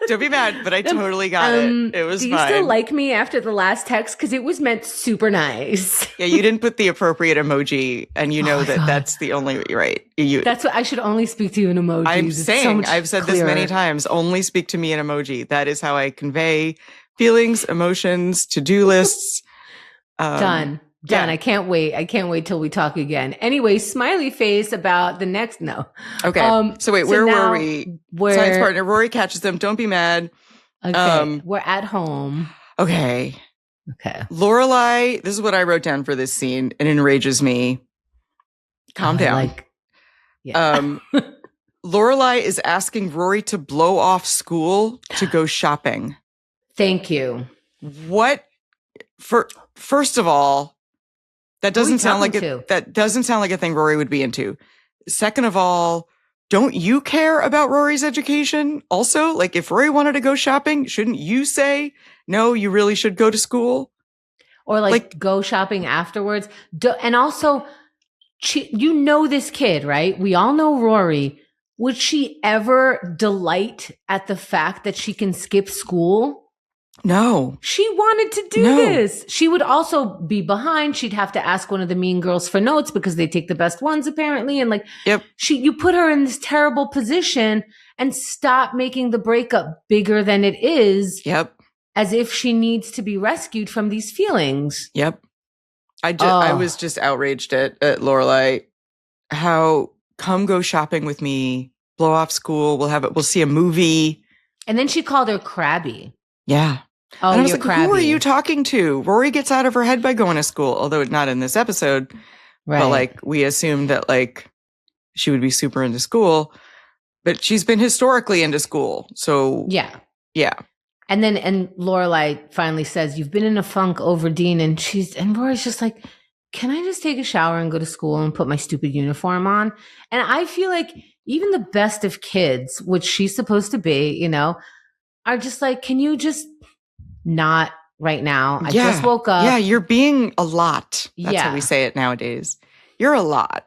Don't be mad, but I totally got it. It was fine. Do you still like me after the last text? Because it was meant super nice. Yeah, you didn't put the appropriate emoji, and you know that's the only right. That's what I should only speak to you in emojis. I'm saying, I've said this many times, only speak to me in emoji. That is how I convey feelings, emotions, to-do lists. Done. Yeah. I can't wait till we talk again. Anyway, smiley face about the next. No. Okay. So wait, where were we? Science partner. Rory catches them. Don't be mad. Okay. We're at home. Okay. Lorelai, this is what I wrote down for this scene. It enrages me. Calm down. Lorelai is asking Rory to blow off school to go shopping. Thank you. What? First of all, That doesn't sound like a thing Rory would be into. Second of all, don't you care about Rory's education? Also, like if Rory wanted to go shopping, shouldn't you say, no, you really should go to school? Or like go shopping afterwards. And also, you know this kid, right? We all know Rory. Would she ever delight at the fact that she can skip school? No. She wanted to do this. She would also be behind. She'd have to ask one of the mean girls for notes because they take the best ones apparently. And like, you put her in this terrible position and stop making the breakup bigger than it is. Yep. As if she needs to be rescued from these feelings. Yep. I was just outraged at Lorelai. How come go shopping with me, blow off school, we'll see a movie. And then she called her crabby. Yeah. Oh, and I was you're like, crabby. Who are you talking to? Rory gets out of her head by going to school, although not in this episode. Right. But like we assumed that like she would be super into school, but she's been historically into school. So yeah. And Lorelai finally says, "You've been in a funk over Dean," and Rory's just like, "Can I just take a shower and go to school and put my stupid uniform on?" And I feel like even the best of kids, which she's supposed to be, you know, are just like, "Can you just not right now? I just woke up." Yeah, you're being a lot. That's how we say it nowadays. You're a lot.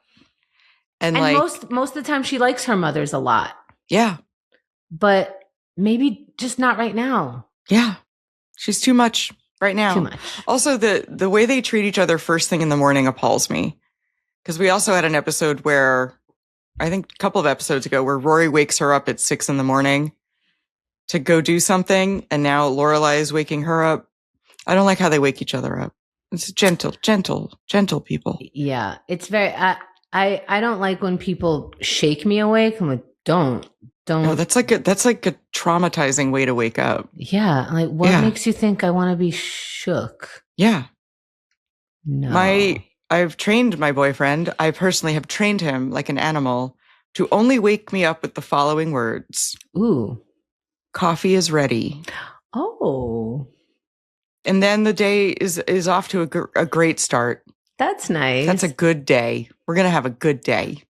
And like most of the time she likes her mothers a lot. Yeah. But maybe just not right now. Yeah. She's too much right now. Too much. Also, the way they treat each other first thing in the morning appalls me. Because we also had an episode where, I think a couple of episodes ago, where Rory wakes her up at 6 a.m. to go do something. And now Lorelai is waking her up. I don't like how they wake each other up. It's gentle people. Yeah. It's very, I don't like when people shake me awake. I'm like, don't. No, that's like a traumatizing way to wake up. Yeah. Like, what makes you think I want to be shook? Yeah. No. I've trained my boyfriend. I personally have trained him like an animal to only wake me up with the following words. Ooh. Coffee is ready. Oh. And then the day is off to a great start. That's nice. That's a good day. We're going to have a good day.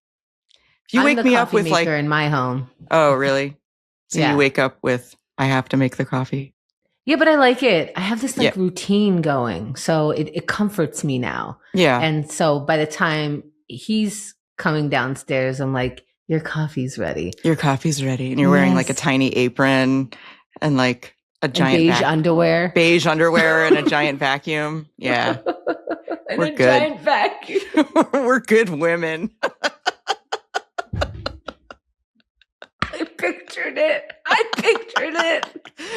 If you I'm wake me up with like in my home. Oh, really? So you wake up with, I have to make the coffee. Yeah, but I like it. I have this like routine going. So it comforts me now. Yeah. And so by the time he's coming downstairs, I'm like, your coffee's ready. Your coffee's ready. And you're wearing like a tiny apron and like a giant beige underwear. Beige underwear and a giant vacuum. Yeah. And We're a good. Giant vacuum. We're good women. I pictured it.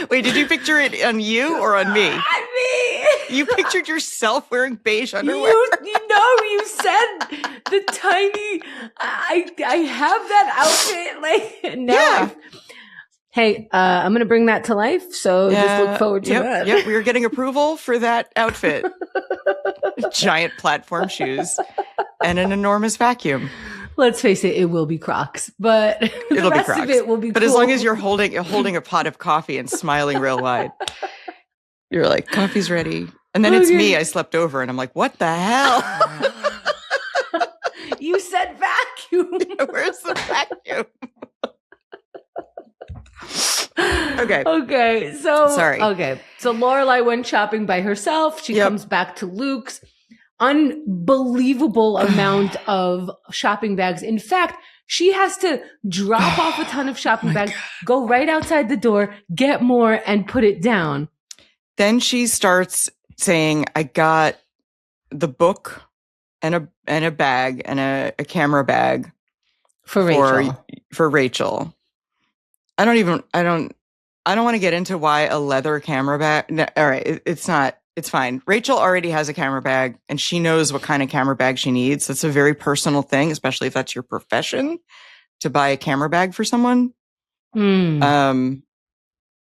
Wait, did you picture it on you or on me? On me. You pictured yourself wearing beige underwear? You said the tiny, I have that outfit like now. Yeah. Hey, I'm going to bring that to life. So just look forward to that. Yep, we are getting approval for that outfit. Giant platform shoes and an enormous vacuum. Let's face it, it will be Crocs, but the rest of it will be But cool. as long as you're holding a pot of coffee and smiling real wide, you're like, coffee's ready. And then it's me. I slept over and I'm like, what the hell? You said vacuum. Where's the vacuum? Okay. So sorry. Okay. So Lorelai went shopping by herself. She comes back to Luke's. Unbelievable amount of shopping bags. In fact, she has to drop off a ton of shopping bags, go right outside the door, get more, and put it down. Then she starts saying, I got the book and a bag and a camera bag for Rachel. I don't want to get into why a leather camera bag. No, all right. It's fine. Rachel already has a camera bag and she knows what kind of camera bag she needs. It's a very personal thing, especially if that's your profession, to buy a camera bag for someone. But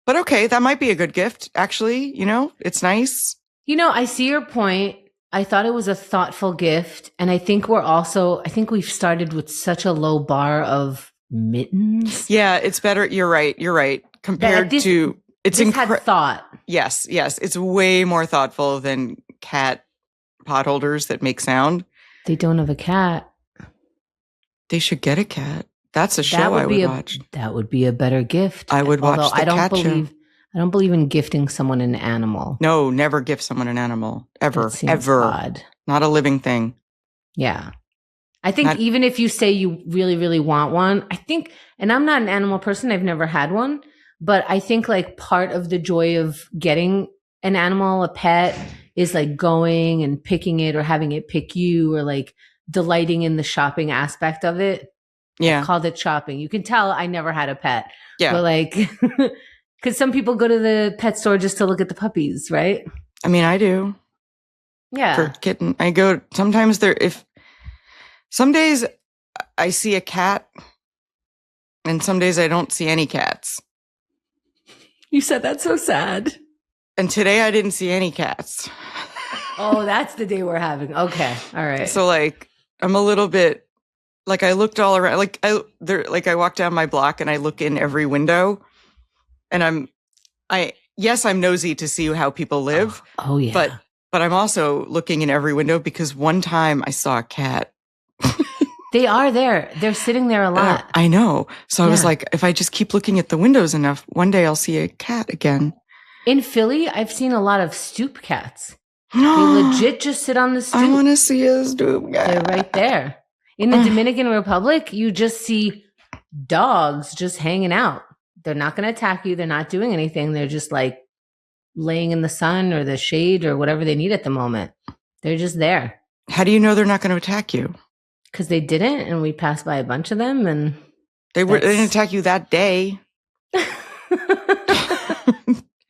okay, that might be a good gift, actually. You know, it's nice. You know, I see your point. I thought it was a thoughtful gift. And I think we've started with such a low bar of mittens. Yeah, it's better. You're right. Compared to... It's had thought. Yes. It's way more thoughtful than cat potholders that make sound. They don't have a cat. They should get a cat. That's a show I would watch. That would be a better gift. I would watch the cat show. I don't believe in gifting someone an animal. No, never gift someone an animal. Ever. Odd. Not a living thing. Yeah. I think even if you say you really, really want one, I think, and I'm not an animal person, I've never had one, but I think like part of the joy of getting an animal, a pet, is like going and picking it or having it pick you, or like delighting in the shopping aspect of it. Yeah. I called it shopping. You can tell I never had a pet. Yeah. But like, because some people go to the pet store just to look at the puppies, right? I mean, I do. Yeah. For kitten. I go, some days I see a cat and some days I don't see any cats. You said that's so sad. And today I didn't see any cats. Oh, that's the day we're having. Okay. All right. So like, I'm a little bit, like I looked all around, like I walk down my block and I look in every window and I'm nosy to see how people live. Oh yeah. But I'm also looking in every window because one time I saw a cat. They are there. They're sitting there a lot. I know. So I was like, if I just keep looking at the windows enough, one day I'll see a cat again. In Philly, I've seen a lot of stoop cats. They legit just sit on the stoop. I want to see a stoop cat. They're right there. In the Dominican Republic, you just see dogs just hanging out. They're not going to attack you. They're not doing anything. They're just like laying in the sun or the shade or whatever they need at the moment. They're just there. How do you know they're not going to attack you? Because they didn't, and we passed by a bunch of them, and they didn't attack you that day.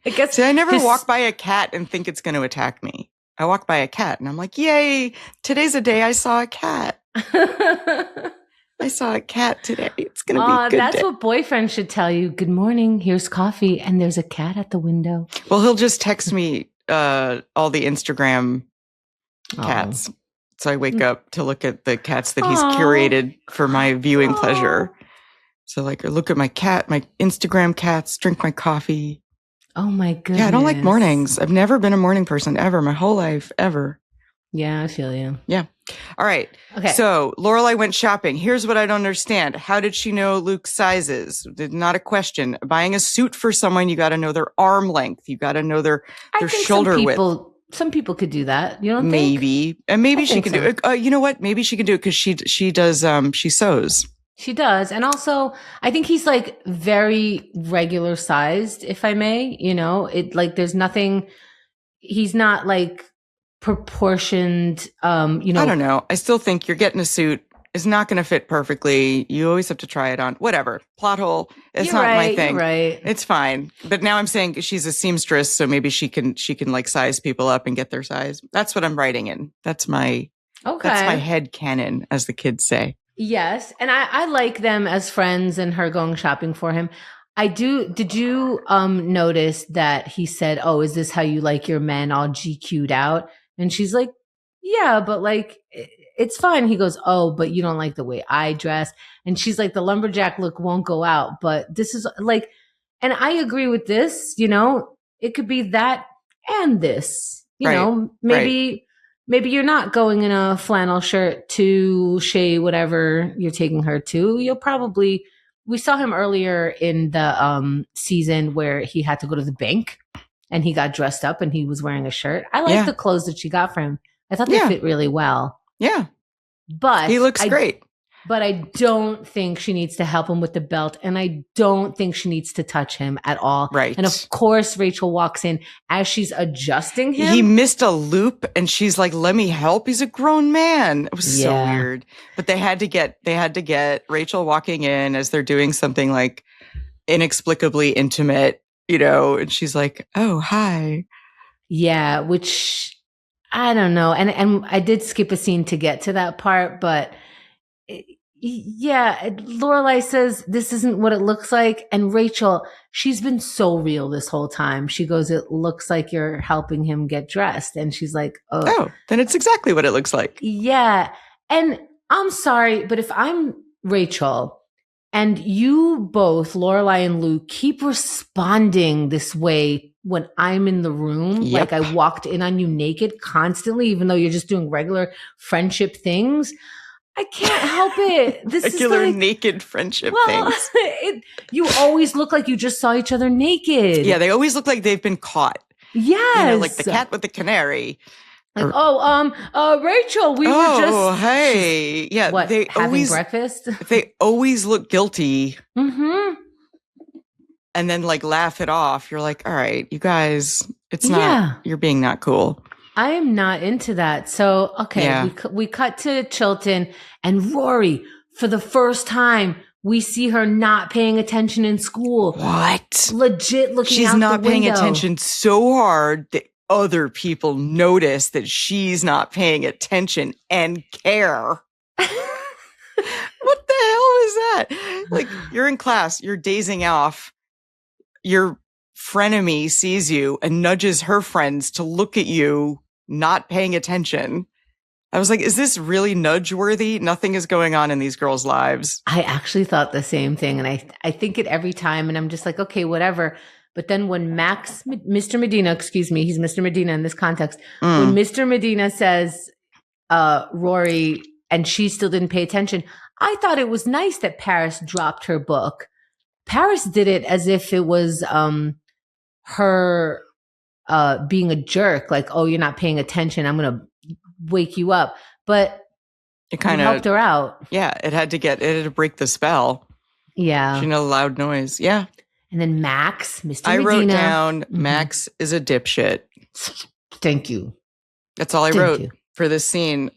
I guess. See, I never walk by a cat and think it's going to attack me. I walk by a cat and I'm like, yay, today's a day I saw a cat. I saw a cat today. It's going to be a good that's day. What boyfriend should tell you. Good morning. Here's coffee. And there's a cat at the window. Well, he'll just text me all the Instagram cats. So I wake up to look at the cats that he's curated for my viewing pleasure. So like, I look at my Instagram cats, drink my coffee. Oh my goodness. Yeah, I don't like mornings. I've never been a morning person ever, my whole life, ever. Yeah, I feel you. Yeah. All right. Okay. So Lorelai went shopping. Here's what I don't understand. How did she know Luke's sizes? Not a question. Buying a suit for someone, you got to know their arm length. You got to know their shoulder width. Some people could do that. You don't think? Maybe. And maybe she can do it. You know what? Maybe she can do it because she does, she sews. She does. And also, I think he's like very regular sized, if I may. You know, there's nothing, he's not like proportioned, I don't know. I still think you're getting a suit is not going to fit perfectly. You always have to try it on. Whatever. Plot hole. It's not my thing. You're right. It's fine. But now I'm saying she's a seamstress, so maybe she can like size people up and get their size. That's what I'm writing in. That's my head canon, as the kids say. Yes. And I like them as friends and her going shopping for him. I do. Did you notice that he said, "Oh, is this how you like your men all GQ'd out?" And she's like, "Yeah, but like it's fine." He goes, "Oh, but you don't like the way I dress." And she's like, "The lumberjack look won't go out, but this is like," and I agree with this, it could be that and this, maybe you're not going in a flannel shirt to Shay, whatever you're taking her to. We saw him earlier in the season where he had to go to the bank and he got dressed up and he was wearing a shirt. I like the clothes that she got for him. I thought they fit really well. Yeah. But he looks great. But I don't think she needs to help him with the belt. And I don't think she needs to touch him at all. Right. And of course, Rachel walks in as she's adjusting him. He missed a loop and she's like, "Let me help." He's a grown man. It was so weird. But they had to get Rachel walking in as they're doing something like inexplicably intimate, and she's like, "Oh, hi." Yeah. Which I don't know. And I did skip a scene to get to that part, but Lorelai says this isn't what it looks like. And Rachel, she's been so real this whole time. She goes, "It looks like you're helping him get dressed." And she's like, oh, then it's exactly what it looks like. Yeah. And I'm sorry, but if I'm Rachel and you both, Lorelai and Luke, keep responding this way when I'm in the room. Yep. Like I walked in on you naked constantly, even though you're just doing regular friendship things. I can't help it. This regular is like, naked friendship things. You always look like you just saw each other naked. Yeah, they always look like they've been caught. Yes. You know, like the cat with the canary. Like, Rachel, we were just. Oh, hey. Yeah. What, they having always, breakfast? They always look guilty. Mm-hmm. And then like laugh it off. You're like, all right, you guys, it's not, you're being not cool. I am not into that. So, okay, we cut to Chilton and Rory. For the first time, we see her not paying attention in school. What? Legit looking out the window. She's not paying attention so hard that other people notice that she's not paying attention and care. What the hell is that? Like, you're in class, you're dazing off. Your frenemy sees you and nudges her friends to look at you not paying attention. I was like, is this really nudge-worthy? Nothing is going on in these girls' lives. I actually thought the same thing. And I think it every time. And I'm just like, okay, whatever. But then when Mr. Medina, he's Mr. Medina in this context. When Mr. Medina says, Rory, and she still didn't pay attention, I thought it was nice that Paris dropped her book. Paris did it as if it was her being a jerk. Like, oh, you're not paying attention. I'm going to wake you up. But it kind of helped her out. Yeah, it had to break the spell. Yeah. She made a loud noise. Yeah. And then Max, Mr. Medina. I wrote down Max is a dipshit. Thank you. That's all I wrote for this scene.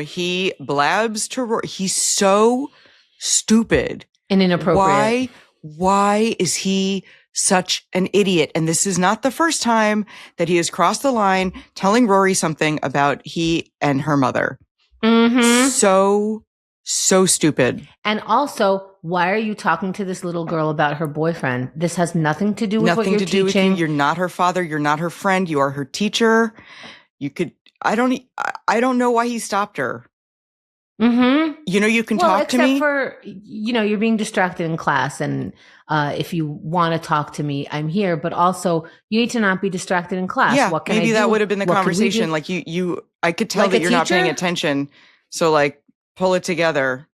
He blabs to Rory. He's so stupid. And inappropriate. Why is he such an idiot? And this is not the first time that he has crossed the line telling Rory something about he and her mother. Mm-hmm. So stupid. And also, why are you talking to this little girl about her boyfriend? This has nothing to do with what you're teaching. With you. You're not her father. You're not her friend. You are her teacher. I don't know why he stopped her. Mm-hmm. You know, you can talk to me. Except for, you're being distracted in class. And if you want to talk to me, I'm here. But also, you need to not be distracted in class. Yeah, what can maybe I do? that would have been the conversation. Like I could tell that you're not paying attention. So like, pull it together.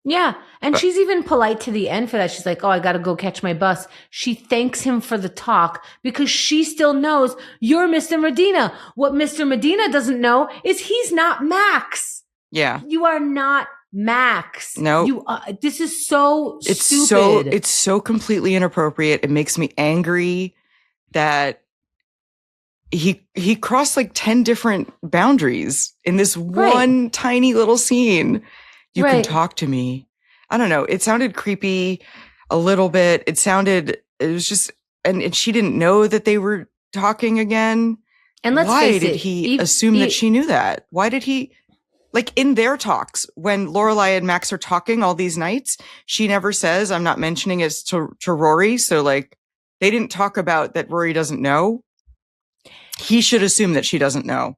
Yeah. And she's even polite to the end for that. She's like, oh, I got to go catch my bus. She thanks him for the talk because she still knows you're Mr. Medina. What Mr. Medina doesn't know is he's not Max. Yeah. You are not Max. No. You are, this is so stupid. It's so completely inappropriate. It makes me angry that he crossed like 10 different boundaries in this one tiny little scene. You can talk to me. I don't know. It sounded creepy a little bit. It was just, and she didn't know that they were talking again. And let's Why face it, did he assume that she knew that? Why did he, like in their talks, when Lorelai and Max are talking all these nights, she never says, I'm not mentioning it to Rory. So like, they didn't talk about that Rory doesn't know. He should assume that she doesn't know.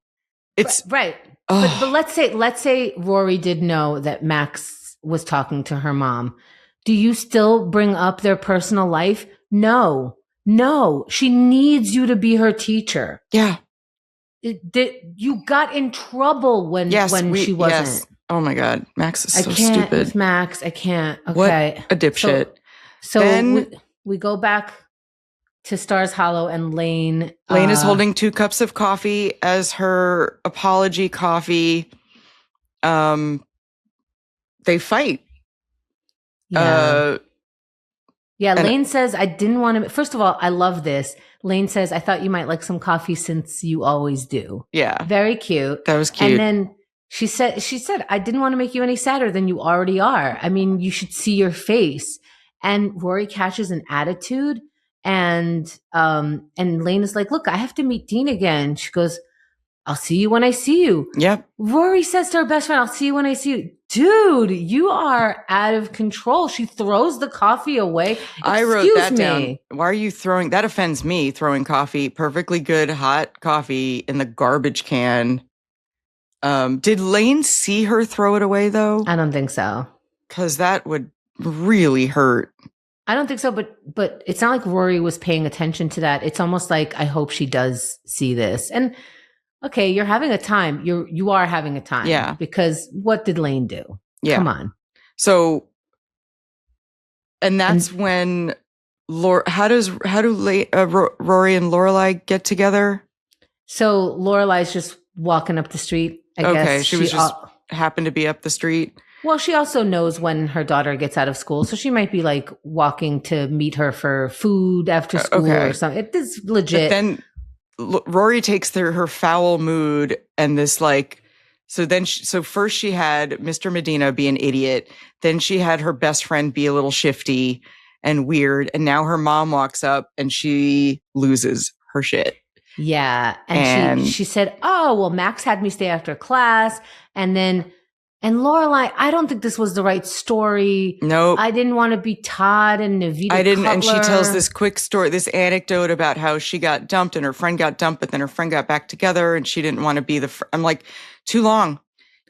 It's right. But let's say Rory did know that Max was talking to her mom. Do you still bring up their personal life? No. She needs you to be her teacher. Yeah. You got in trouble when she wasn't. Yes. Oh my God. Max is so stupid. With Max, I can't. Okay. What a dipshit. So then, we go back to Stars Hollow and Lane. Lane is holding 2 cups of coffee as her apology coffee. They fight. Yeah. Lane says, I didn't want to. First of all, I love this. Lane says, I thought you might like some coffee since you always do. Yeah. Very cute. That was cute. And then she said, I didn't want to make you any sadder than you already are. I mean, you should see your face. And Rory catches an attitude. And Lane is like, look, I have to meet Dean again. She goes, I'll see you when I see you. Yep. Rory says to her best friend, I'll see you when I see you. Dude, you are out of control. She throws the coffee away. I wrote that down. Why are you throwing, that offends me, throwing coffee, perfectly good hot coffee in the garbage can. Did Lane see her throw it away though? I don't think so. 'Cause that would really hurt. I don't think so, but it's not like Rory was paying attention to that. It's almost like I hope she does see this. And okay, you're having a time. You are having a time. Yeah. Because what did Lane do? Yeah. Come on. So, and that's when how do Rory and Lorelai get together? So Lorelai's just walking up the street. I guess she was just happened to be up the street. Well, she also knows when her daughter gets out of school, so she might be like walking to meet her for food after school or something. It is legit. But then Rory takes her foul mood and this like. So first she had Mr. Medina be an idiot. Then she had her best friend be a little shifty and weird. And now her mom walks up and she loses her shit. Yeah. And she said, oh, well, Max had me stay after class. And Lorelai, I don't think this was the right story. Nope. I didn't want to be Todd and Navita Cutler. And she tells this quick story, this anecdote about how she got dumped and her friend got dumped, but then her friend got back together and she didn't want to be I'm like, too long.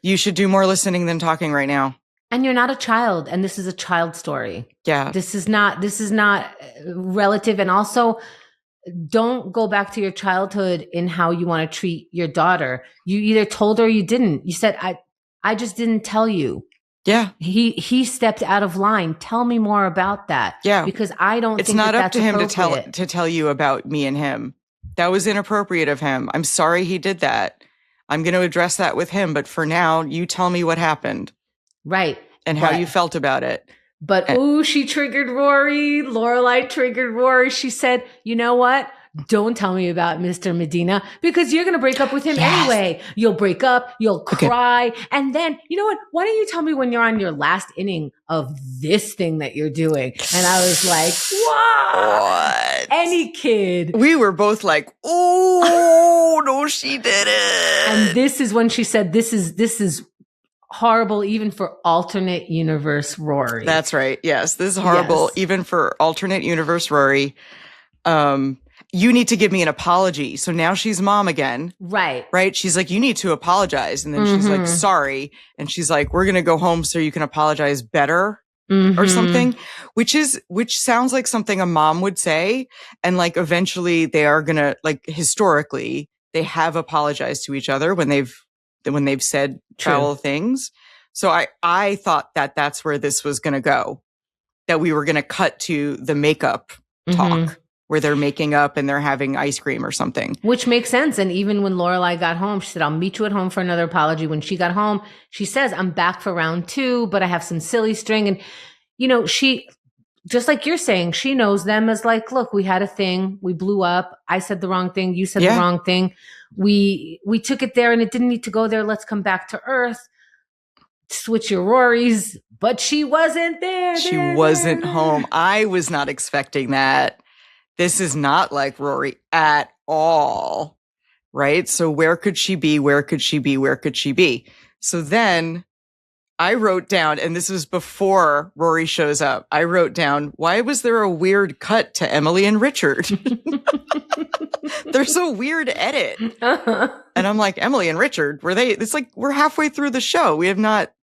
You should do more listening than talking right now. And you're not a child, and this is a child story. Yeah. This is not relative. And also, don't go back to your childhood in how you want to treat your daughter. You either told her or you didn't. You said, I just didn't tell you. Yeah. He stepped out of line. Tell me more about that. Yeah. Because I don't it's think not up to him to tell you about me and him. That was inappropriate of him. I'm sorry he did that. I'm going to address that with him. But for now, you tell me what happened. Right. And how you felt about it. But, she triggered Rory. Lorelai triggered Rory. She said, you know what? Don't tell me about Mr. Medina because you're going to break up with him anyway. You'll break up. You'll cry. And then, you know what? Why don't you tell me when you're on your last inning of this thing that you're doing? And I was like, what? Any kid. We were both like, oh, no, she didn't. And this is when she said, this is horrible even for alternate universe Rory. That's right. Yes, this is horrible even for alternate universe Rory. You need to give me an apology. So now she's mom again. Right. She's like, you need to apologize. And then she's like, sorry. And she's like, we're going to go home so you can apologize better or something, which sounds like something a mom would say. And like, eventually they are going to, like, historically, they have apologized to each other when they've said foul things. So I thought that that's where this was going to go, that we were going to cut to the makeup talk. Where they're making up and they're having ice cream or something. Which makes sense. And even when Lorelai got home, she said, I'll meet you at home for another apology. When she got home, she says, I'm back for round 2, but I have some silly string. And, you know, she, just like you're saying, she knows them as like, look, we had a thing. We blew up. I said the wrong thing. You said the wrong thing. We took it there and it didn't need to go there. Let's come back to earth. Switch your Rorys. But she wasn't there. She wasn't home. I was not expecting that. This is not like Rory at all, right? So where could she be? Where could she be? Where could she be? So then I wrote down, and this was before Rory shows up, I wrote down, why was there a weird cut to Emily and Richard? There's a weird edit. And I'm like, Emily and Richard, it's like, we're halfway through the show. We have not,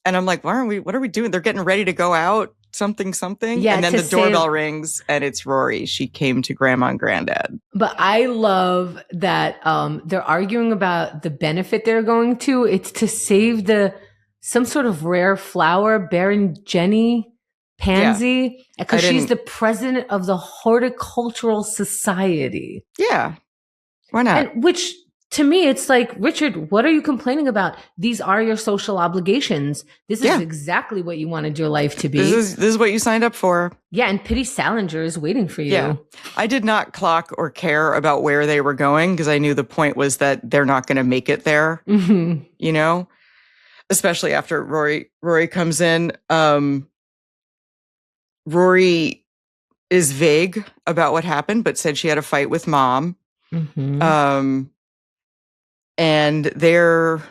and I'm like, what are we doing? They're getting ready to go out. Something. Yeah, and then the doorbell rings and it's Rory. She came to grandma and granddad. But I love that they're arguing about the benefit they're going to. It's to save some sort of rare flower, Baron Jenny pansy, because she's the president of the Horticultural Society. Yeah. Why not? And which to me, it's like, Richard, what are you complaining about? These are your social obligations. This is exactly what you wanted your life to be. This is what you signed up for. Yeah, and Pity Salinger is waiting for you. Yeah. I did not clock or care about where they were going because I knew the point was that they're not going to make it there, you know? Especially after Rory comes in. Rory is vague about what happened, but said she had a fight with mom. And they're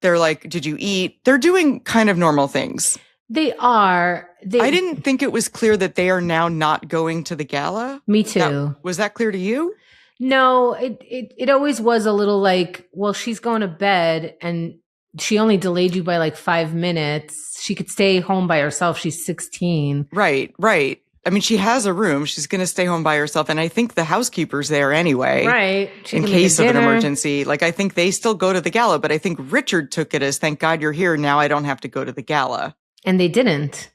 like, did you eat? They're doing kind of normal things. They are. I didn't think it was clear that they are now not going to the gala. Me too. Was that clear to you? No, it always was a little like, well, she's going to bed and she only delayed you by like 5 minutes. She could stay home by herself. She's 16. Right. I mean, she has a room. She's going to stay home by herself. And I think the housekeeper's there anyway. Right. In case of an emergency. Like, I think they still go to the gala, but I think Richard took it as, thank God you're here. Now I don't have to go to the gala. And they didn't.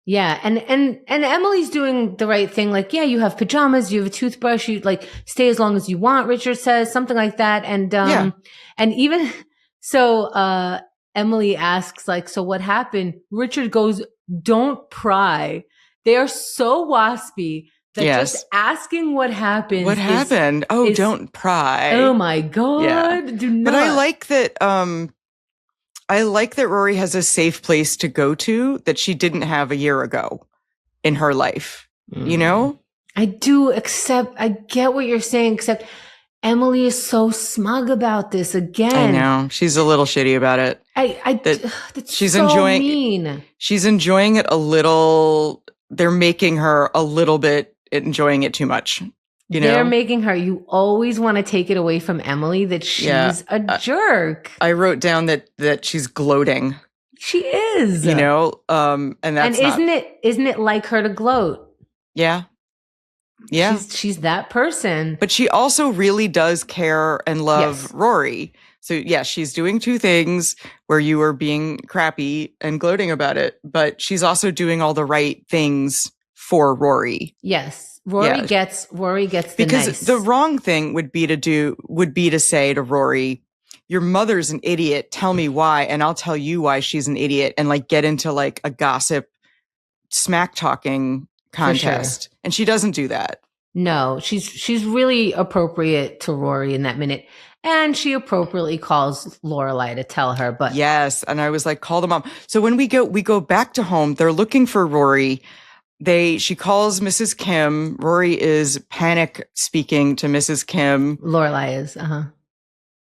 Yeah. And Emily's doing the right thing. Like, yeah, you have pajamas, you have a toothbrush, you like stay as long as you want, Richard says, something like that. And, and even so, Emily asks, like, so what happened? Richard goes, don't pry. They are so waspy that just asking what happened. What happened? Don't pry. Oh my God. Yeah. Do not. But I like that Rory has a safe place to go to that she didn't have a year ago in her life. You know? I do, except I get what you're saying, except Emily is so smug about this again. I know. She's a little shitty about it. That's she's so enjoying mean. She's enjoying it a little. They're making her a little bit enjoying it too much. You know? They're making her, you always want to take it away from Emily that she's a jerk. I wrote down that she's gloating. She is. You know? And that's isn't it like her to gloat? Yeah. Yeah. She's that person. But she also really does care and love Rory. So yeah, she's doing two things where you are being crappy and gloating about it, but she's also doing all the right things for Rory. Yes. Rory gets the because the wrong thing would be to say to Rory, your mother's an idiot. Tell me why. And I'll tell you why she's an idiot, and like get into like a gossip smack talking contest. Sure. And she doesn't do that. No, she's really appropriate to Rory in that minute. And she appropriately calls Lorelai to tell her, but yes. And I was like, call the mom. So when we go back to home, they're looking for Rory. She calls Mrs. Kim. Rory is panic speaking to Mrs. Kim. Lorelai is,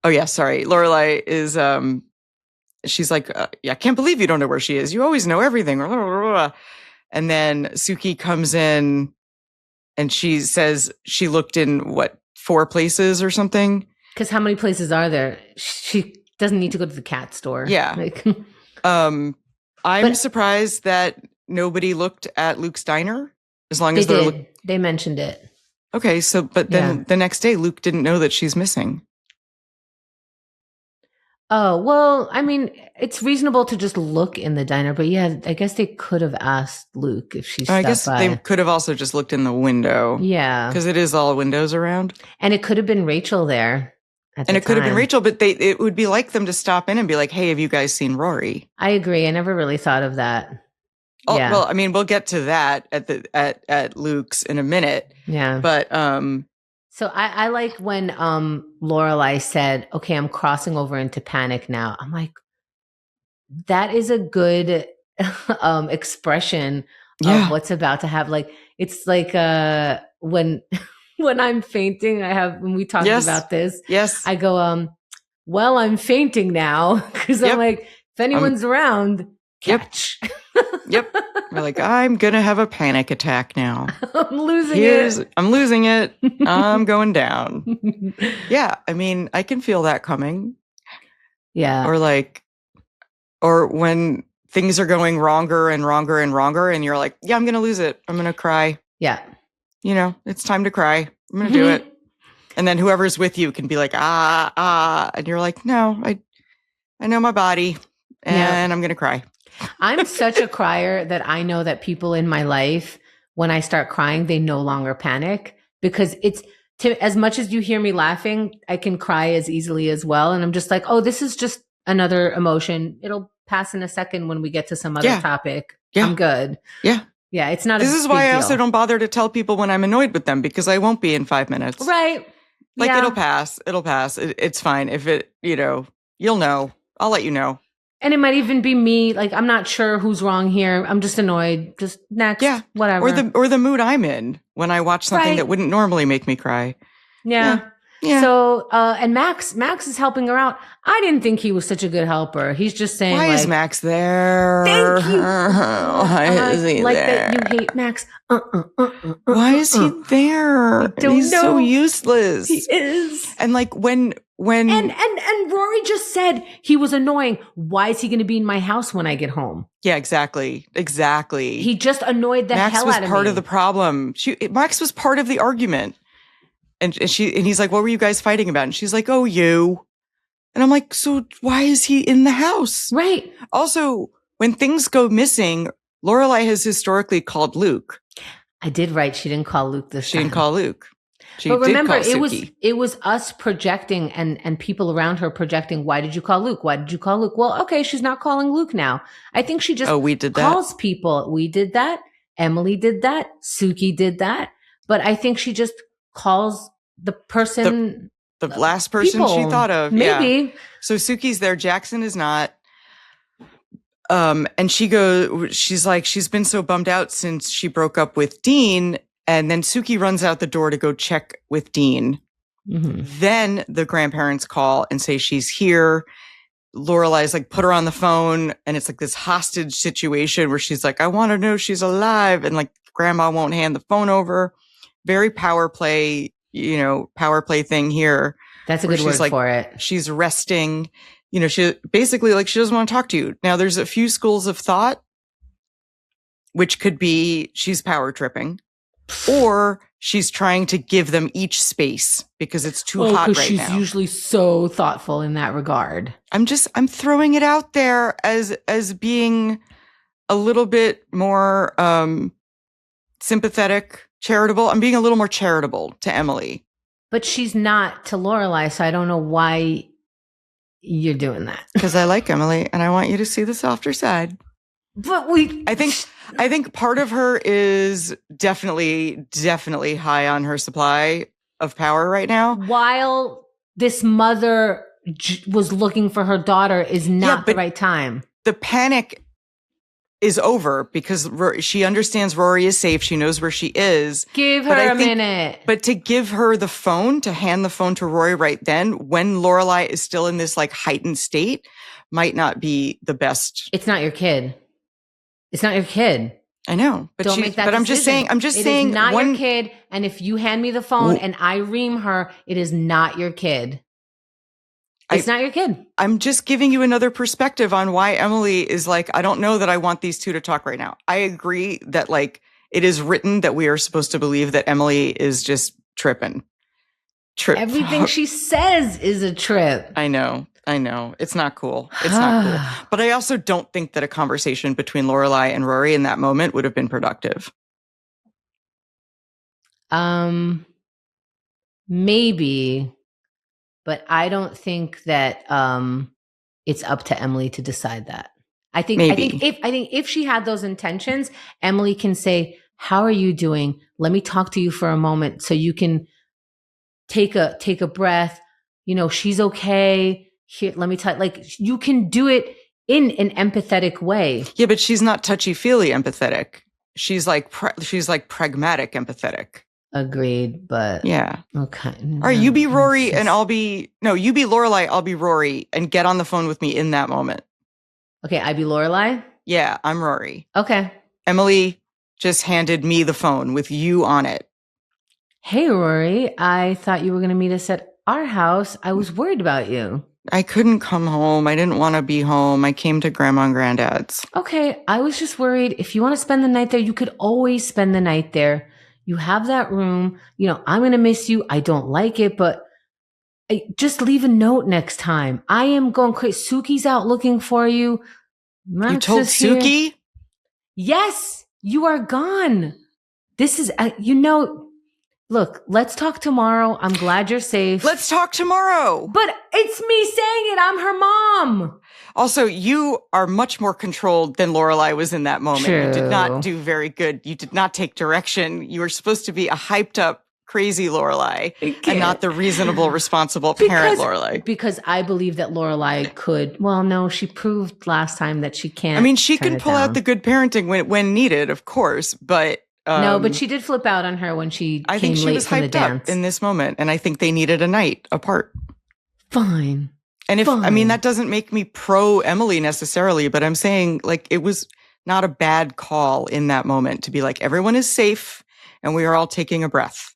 Oh yeah, sorry. Lorelai is, she's like, I can't believe you don't know where she is. You always know everything. And then Suki comes in and she says she looked in 4 places or something. Because how many places are there? She doesn't need to go to the cat store. Yeah. I'm surprised that nobody looked at Luke's diner as long as they mentioned it. Okay. So, but then the next day, Luke didn't know that she's missing. Oh, well, I mean, it's reasonable to just look in the diner, but yeah, I guess they could have asked Luke if she stopped by. I guess they could have also just looked in the window. Yeah. Because it is all windows around. And it could have been Rachel there. And it could have been Rachel, but it would be like them to stop in and be like, hey, have you guys seen Rory? I agree. I never really thought of that. Oh, yeah. Well, I mean, we'll get to that at Luke's in a minute. Yeah. But so I like when Lorelai said, okay, I'm crossing over into panic now. I'm like, that is a good expression of what's about to happen. Like, it's like when I'm fainting, when we talked about this, I go, well, I'm fainting now. Because I'm like, if anyone's around, catch. Yep. We're like, I'm going to have a panic attack now. I'm losing it. I'm going down. Yeah. I mean, I can feel that coming. Yeah. Or when things are going wronger and wronger and wronger, and you're like, yeah, I'm going to lose it. I'm going to cry. Yeah. You know, it's time to cry. I'm going to do it. And then whoever's with you can be like, and you're like, no, I know my body and I'm going to cry. I'm such a crier that I know that people in my life, when I start crying, they no longer panic, because as much as you hear me laughing, I can cry as easily as well. And I'm just like, oh, this is just another emotion. It'll pass in a second when we get to some other topic. Yeah. I'm good. Yeah. Yeah. It's not This is why I also don't bother to tell people when I'm annoyed with them, because I won't be in 5 minutes. Right. Like it'll pass. It's fine. If you'll know. I'll let you know. And it might even be me. Like, I'm not sure who's wrong here. I'm just annoyed. Just next. Yeah. Whatever. Or the mood I'm in when I watch something that wouldn't normally make me cry. Yeah. So, and Max is helping her out. I didn't think he was such a good helper. He's just saying, why is Max there? Thank you. Why is he like there? That you hate Max. Why is he there? He's so useless. He is. And like when And Rory just said he was annoying. Why is he going to be in my house when I get home? Yeah, exactly. He just annoyed the hell out of me. Max was part of the problem. Max was part of the argument. And he's like, what were you guys fighting about? And she's like, oh, you. And I'm like, so why is he in the house? Right. Also, when things go missing, Lorelai has historically called Luke. I did write. She didn't call Luke this time. She didn't call Luke. But remember, it was us projecting and people around her projecting. Why did you call Luke? Why did you call Luke? Well, okay, she's not calling Luke now. I think she just we did calls that. People. We did that. Emily did that. Suki did that. But I think she just calls the person, the last person she thought of. Maybe. Yeah. So Suki's there. Jackson is not. And she's like, she's been so bummed out since she broke up with Dean. And then Suki runs out the door to go check with Dean. Mm-hmm. Then the grandparents call and say she's here. Lorelai's like, put her on the phone. And it's like this hostage situation where she's like, I want to know she's alive. And like, grandma won't hand the phone over. Very power play thing here. That's a good word for it. She's resting. She basically she doesn't want to talk to you. Now there's a few schools of thought, which could be she's power tripping. Or she's trying to give them each space because it's too hot right she's now. She's usually so thoughtful in that regard. I'm throwing it out there as being a little bit more sympathetic, charitable. I'm being a little more charitable to Emily. But she's not to Lorelai, so I don't know why you're doing that. Because I like Emily and I want you to see the softer side. But I think part of her is definitely high on her supply of power right now. While this mother was looking for her daughter is not the right time. The panic is over because she understands Rory is safe. She knows where she is. Give her a minute. But to give her the phone, to hand the phone to Rory right then, when Lorelai is still in this like heightened state, might not be the best. It's not your kid. It's not your kid. I know, but don't make that decision. I'm just saying, it is not your kid. And if you hand me the phone and I ream her, it is not your kid. It's not your kid. I'm just giving you another perspective on why Emily is like, I don't know that I want these two to talk right now. I agree that like it is written that we are supposed to believe that Emily is just tripping. Everything she says is a trip. I know. It's not cool. It's not cool. But I also don't think that a conversation between Lorelai and Rory in that moment would have been productive. Maybe, but I don't think that it's up to Emily to decide that. I think if she had those intentions, Emily can say, "How are you doing? Let me talk to you for a moment so you can take a breath. She's okay. Here, let me tell you, like, you can do it in an empathetic way." Yeah, but she's not touchy-feely empathetic. She's like pragmatic empathetic. Agreed, but yeah. Okay. All right, you be Rory and you be Lorelai, I'll be Rory, and get on the phone with me in that moment. Okay, I be Lorelai? Yeah, I'm Rory. Okay. Emily just handed me the phone with you on it. Hey, Rory, I thought you were going to meet us at our house. I was worried about you. I couldn't come home. I didn't want to be home. I came to Grandma and Granddad's. Okay, I was just worried. If you want to spend the night there, you could always spend the night there. You have that room. I'm going to miss you. I don't like it, but just leave a note next time. I am going crazy. Suki's out looking for you. Max you told Suki? Here. Yes, you are gone. This is, look, let's talk tomorrow. I'm glad you're safe. Let's talk tomorrow. But it's me saying it. I'm her mom. Also, you are much more controlled than Lorelai was in that moment. True. You did not do very good. You did not take direction. You were supposed to be a hyped up, crazy Lorelai and not the reasonable, responsible parent Lorelai. Because I believe that Lorelai could, well, no, she proved last time that she can't. I mean, she can pull out the good parenting when needed, of course, but no, but she did flip out on her when she I think came she late was from the hyped dance. up in this moment, and I think they needed a night apart. Fine. And that doesn't make me pro Emily necessarily, but I'm saying like it was not a bad call in that moment to be like, everyone is safe and we are all taking a breath.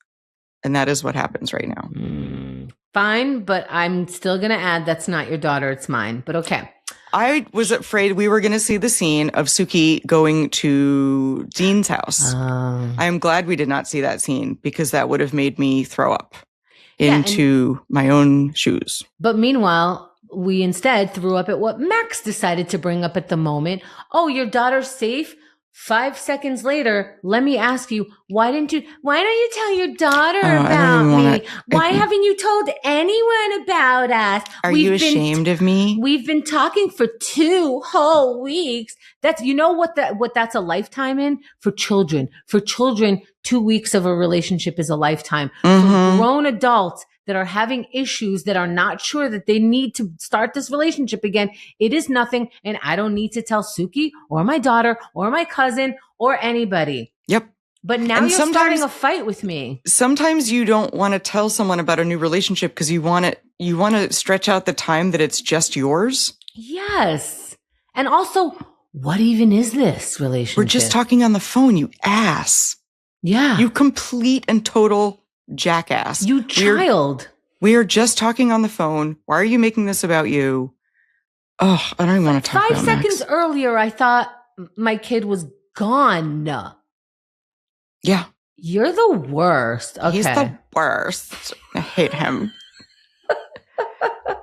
And that is what happens right now. fine, but I'm still going to add that's not your daughter, it's mine. But okay. I was afraid we were going to see the scene of Suki going to Dean's house. I am glad we did not see that scene because that would have made me throw up into my own shoes. But meanwhile, we instead threw up at what Max decided to bring up at the moment. Oh, your daughter's safe? 5 seconds later, let me ask you, why don't you tell your daughter about me? Why haven't you told anyone about us? Are you ashamed of me? We've been talking for 2 whole weeks. That's, you know what that's a lifetime in? For children. For children, 2 weeks of a relationship is a lifetime. For grown adults that are having issues, that are not sure that they need to start this relationship again, it is nothing. And I don't need to tell Suki or my daughter or my cousin or anybody. Yep. But now you're starting a fight with me. Sometimes you don't want to tell someone about a new relationship because you want to stretch out the time that it's just yours. Yes. And also, what even is this relationship? We're just talking on the phone, you ass. Yeah. You complete and total jackass. You child. We are just talking on the phone. Why are you making this about you? Oh, I don't even want to talk about 5 seconds Max. Earlier, I thought my kid was gone. Yeah. You're the worst. Okay. He's the worst. I hate him.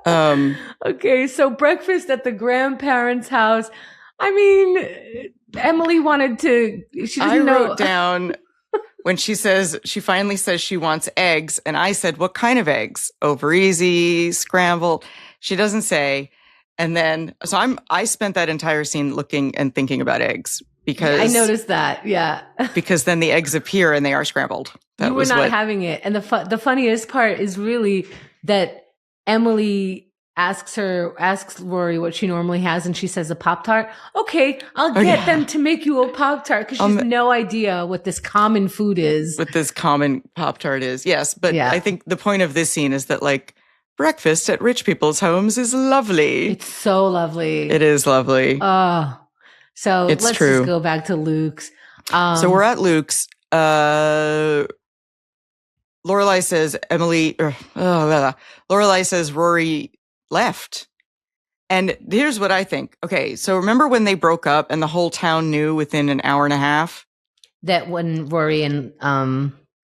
Okay, so breakfast at the grandparents' house. I mean, Emily wanted to, she didn't know. I wrote down when she finally says she wants eggs, and I said, what kind of eggs? Over easy, scrambled. She doesn't say. And then, so I spent that entire scene looking and thinking about eggs because I noticed that. Yeah. Because then the eggs appear and they are scrambled. You were not having it. And the funniest part is really that Emily asks Rory what she normally has, and she says a Pop-Tart. Okay, I'll get them to make you a Pop-Tart, because she has no idea what this common food is. What this common Pop-Tart is. Yes, but I think the point of this scene is that, like, breakfast at rich people's homes is lovely. It's so lovely. It is lovely. Oh, so let's just go back to Luke's. So we're at Luke's. Lorelai says Lorelai says Rory left. And here's what I think. Okay, so remember when they broke up and the whole town knew within an hour and a half? That when Rory and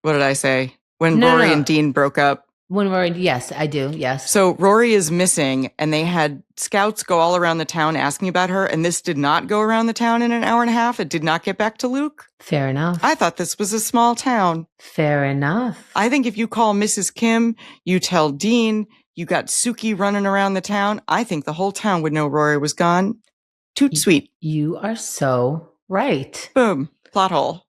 what did I say? When Rory and Dean broke up. When Rory, yes, I do, yes. So Rory is missing, and they had scouts go all around the town asking about her, and this did not go around the town in an hour and a half. It did not get back to Luke. Fair enough. I thought this was a small town. Fair enough. I think if you call Mrs. Kim, you tell Dean, you got Suki running around the town, I think the whole town would know Rory was gone. Toot sweet. You are so right. Boom. Plot hole.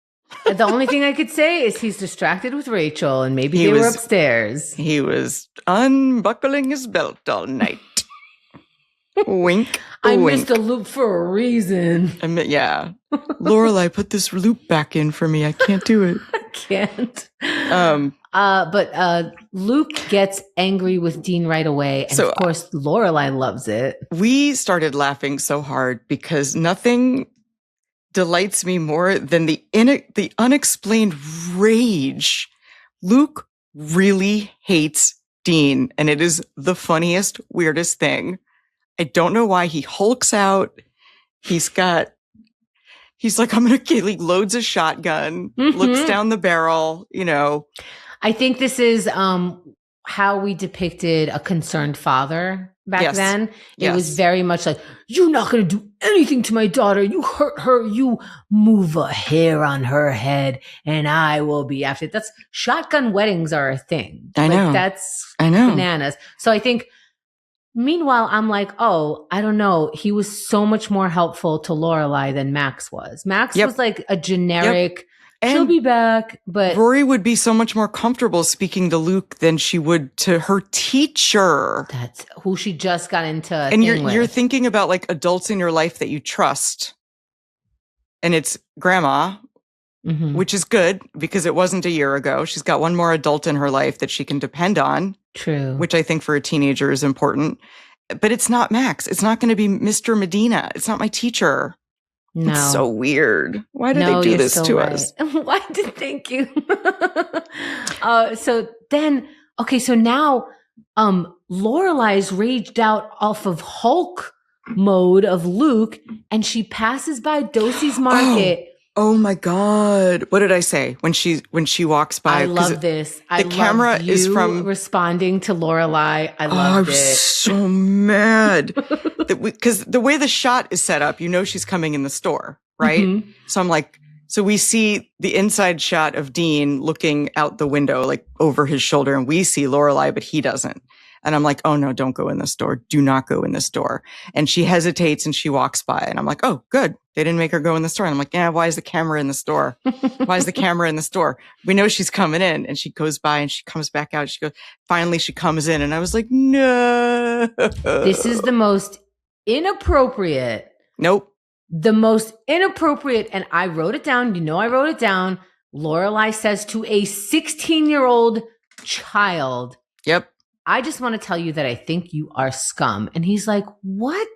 The only thing I could say is he's distracted with Rachel, and maybe they were upstairs. He was unbuckling his belt all night. Wink. I missed a loop for a reason. Yeah. Lorelai, put this loop back in for me. I can't do it. I can't. But Luke gets angry with Dean right away. And of course, Lorelai loves it. We started laughing so hard because nothing delights me more than the unexplained rage. Luke really hates Dean, and it is the funniest, weirdest thing. I don't know why he hulks out. He's like, I'm going to kill. He loads a shotgun, looks down the barrel, you know. I think this is how we depicted a concerned father back then. It was very much like, you're not going to do anything to my daughter. You hurt her. You move a hair on her head and I will be after it. That's shotgun weddings are a thing. I know. That's bananas. So I think, meanwhile, I'm like, oh, I don't know. He was so much more helpful to Lorelai than Max was. Max was like a generic, she'll be back. But Rory would be so much more comfortable speaking to Luke than she would to her teacher. That's who she just got into. And you're thinking about like adults in your life that you trust. And it's grandma, which is good because it wasn't a year ago. She's got one more adult in her life that she can depend on. True. Which I think for a teenager is important. But it's not Max. It's not going to be Mr. Medina. It's not my teacher. No. It's so weird. Why did they do this to us? Thank you. So now Lorelai's raged out off of Hulk mode of Luke, and she passes by Dosey's Market. Oh my God. What did I say when she walks by? I love this. The camera is from responding to Lorelai. I loved it. I'm so mad. Because the way the shot is set up, she's coming in the store, right? Mm-hmm. So I'm like, so we see the inside shot of Dean looking out the window, like over his shoulder, and we see Lorelai, but he doesn't. And I'm like, oh no, don't go in the store. Do not go in the store. And she hesitates and she walks by. And I'm like, oh, good. They didn't make her go in the store. And I'm like, yeah, why is the camera in the store? Why is the camera in the store? We know she's coming in. And she goes by and she comes back out. She goes, finally she comes in. And I was like, no. This is the most inappropriate. Nope. The most inappropriate. And I wrote it down. I wrote it down. Lorelai says to a 16-year-old child. Yep. I just want to tell you that I think you are scum. And he's like, what?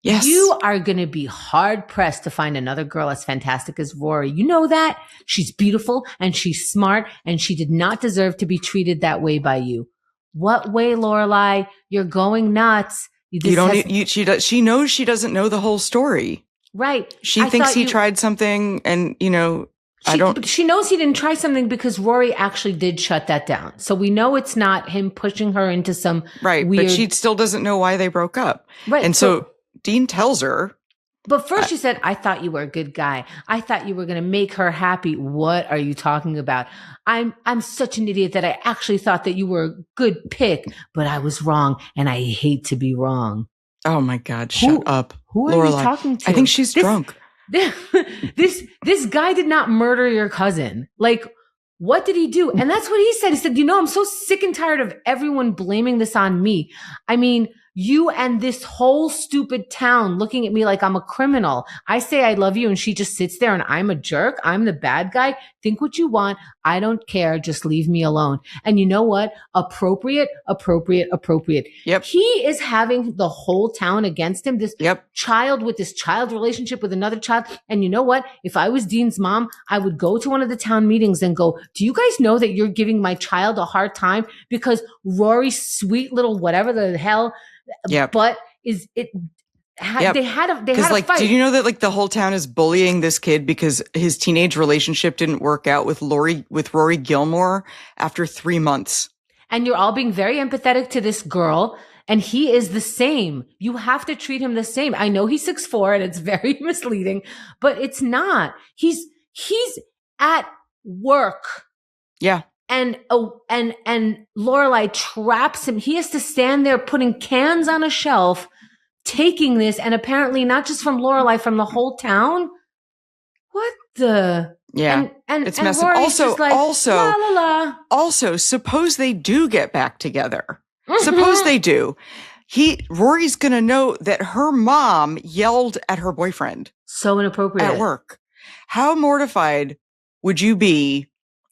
Yes. You are going to be hard pressed to find another girl as fantastic as Rory. You know that? She's beautiful and she's smart and she did not deserve to be treated that way by you. What way, Lorelai? You're going nuts. She knows she doesn't know the whole story. Right. She thinks he tried something and, She knows he didn't try something because Rory actually did shut that down. So we know it's not him pushing her into some weird... but she still doesn't know why they broke up. Right. And so Dean tells her. But first she said, I thought you were a good guy. I thought you were going to make her happy. What are you talking about? I'm such an idiot that I actually thought that you were a good pick, but I was wrong and I hate to be wrong. Oh my God. Shut up. Who are Lorelai. You talking to? I think she's drunk. This guy did not murder your cousin. Like, what did he do? And that's what he said. He said, I'm so sick and tired of everyone blaming this on me. I mean, you and this whole stupid town looking at me like I'm a criminal. I say I love you and she just sits there and I'm a jerk. I'm the bad guy. Think what you want. I don't care. Just leave me alone. And you know what? Appropriate. Yep. He is having the whole town against him. This child with this child relationship with another child. And you know what? If I was Dean's mom, I would go to one of the town meetings and go, do you guys know that you're giving my child a hard time because Rory's sweet little whatever the hell but is it they had a fight. Did you know that the whole town is bullying this kid because his teenage relationship didn't work out with Rory Gilmore after 3 months? And you're all being very empathetic to this girl, and he is the same. You have to treat him the same. I know he's 6'4", and it's very misleading, but it's not. He's at work. Yeah. And Lorelai traps him. He has to stand there putting cans on a shelf, taking this, and apparently not just from Lorelai, from the whole town. What the? Yeah, and it's messy. Also, suppose they do get back together. Suppose they do. Rory's gonna know that her mom yelled at her boyfriend. So inappropriate at work. How mortified would you be?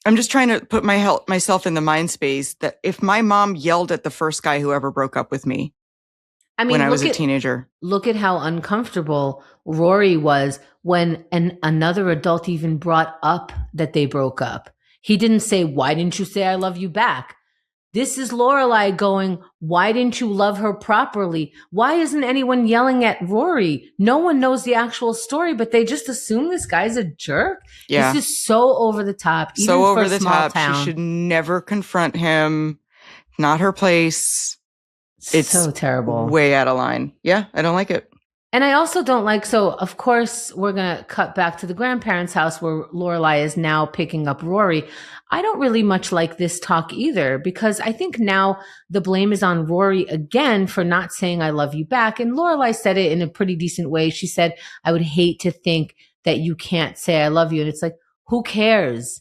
I'm just trying to put myself in the mind space that if my mom yelled at the first guy who ever broke up with me when I was a teenager. Look at how uncomfortable Rory was when another adult even brought up that they broke up. He didn't say, why didn't you say I love you back? This is Lorelai going, why didn't you love her properly? Why isn't anyone yelling at Rory? No one knows the actual story, but they just assume this guy's a jerk. Yeah. This is so over the top. Even so for over the top. Town. She should never confront him. Not her place. It's so terrible. Way out of line. Yeah, I don't like it. And I also don't like, so of course we're going to cut back to the grandparents' house where Lorelai is now picking up Rory. I don't really much like this talk either, because I think now the blame is on Rory again for not saying I love you back. And Lorelai said it in a pretty decent way. She said, I would hate to think that you can't say I love you. And it's like, who cares?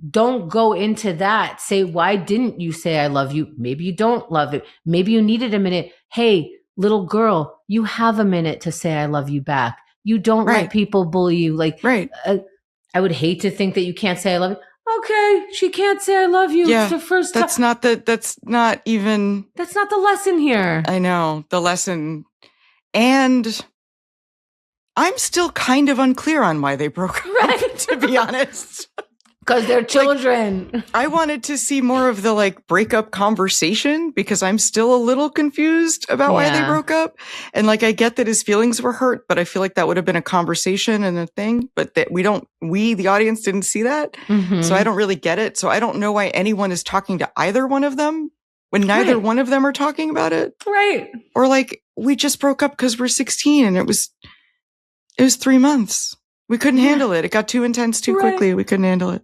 Don't go into that. Say, why didn't you say I love you? Maybe you don't love it. Maybe you needed a minute. Hey, little girl, you have a minute to say I love you back. You don't let people bully you. I would hate to think that you can't say I love you. Okay, she can't say I love you. Yeah, it's her first time. That's not the lesson here. I know, the lesson. And I'm still kind of unclear on why they broke up, to be honest. Because they're children. I wanted to see more of the like breakup conversation because I'm still a little confused about why they broke up. And like, I get that his feelings were hurt, but I feel like that would have been a conversation and a thing, but that the audience didn't see that. Mm-hmm. So I don't really get it. So I don't know why anyone is talking to either one of them when neither one of them are talking about it. Right. Or like, we just broke up because we're 16 and it was 3 months. We couldn't handle it. It got too intense too quickly. We couldn't handle it.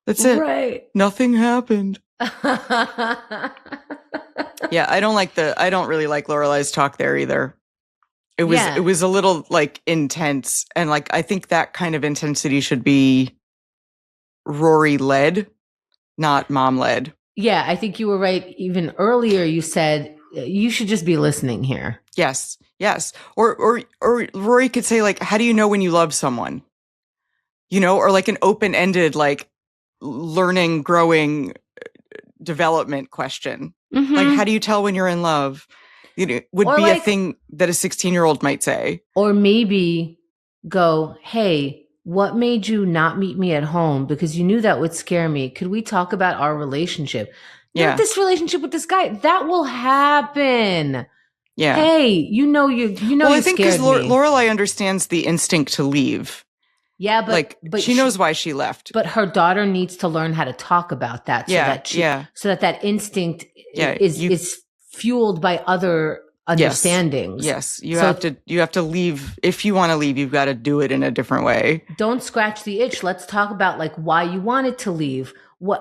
That's it. Right. Nothing happened. Yeah, I don't really like Lorelai's talk there either. It was a little like intense. And like, I think that kind of intensity should be Rory led, not mom led. Yeah, I think you were right. Even earlier, you said you should just be listening here. Yes. Or Rory could say like, how do you know when you love someone? You know, or like an open-ended, like learning, growing, development question. Mm-hmm. Like, how do you tell when you're in love? You know, would be like, a thing that a 16-year-old might say. Or maybe go, hey, what made you not meet me at home? Because you knew that would scare me. Could we talk about our relationship? Not this relationship with this guy. That will happen. Yeah. Hey, you know, well, I think because Lorelai understands the instinct to leave. Yeah, but she knows why she left. But her daughter needs to learn how to talk about that, so that instinct is fueled by other understandings. Yes. You have to leave. If you want to leave, you've got to do it in a different way. Don't scratch the itch. Let's talk about like why you wanted to leave.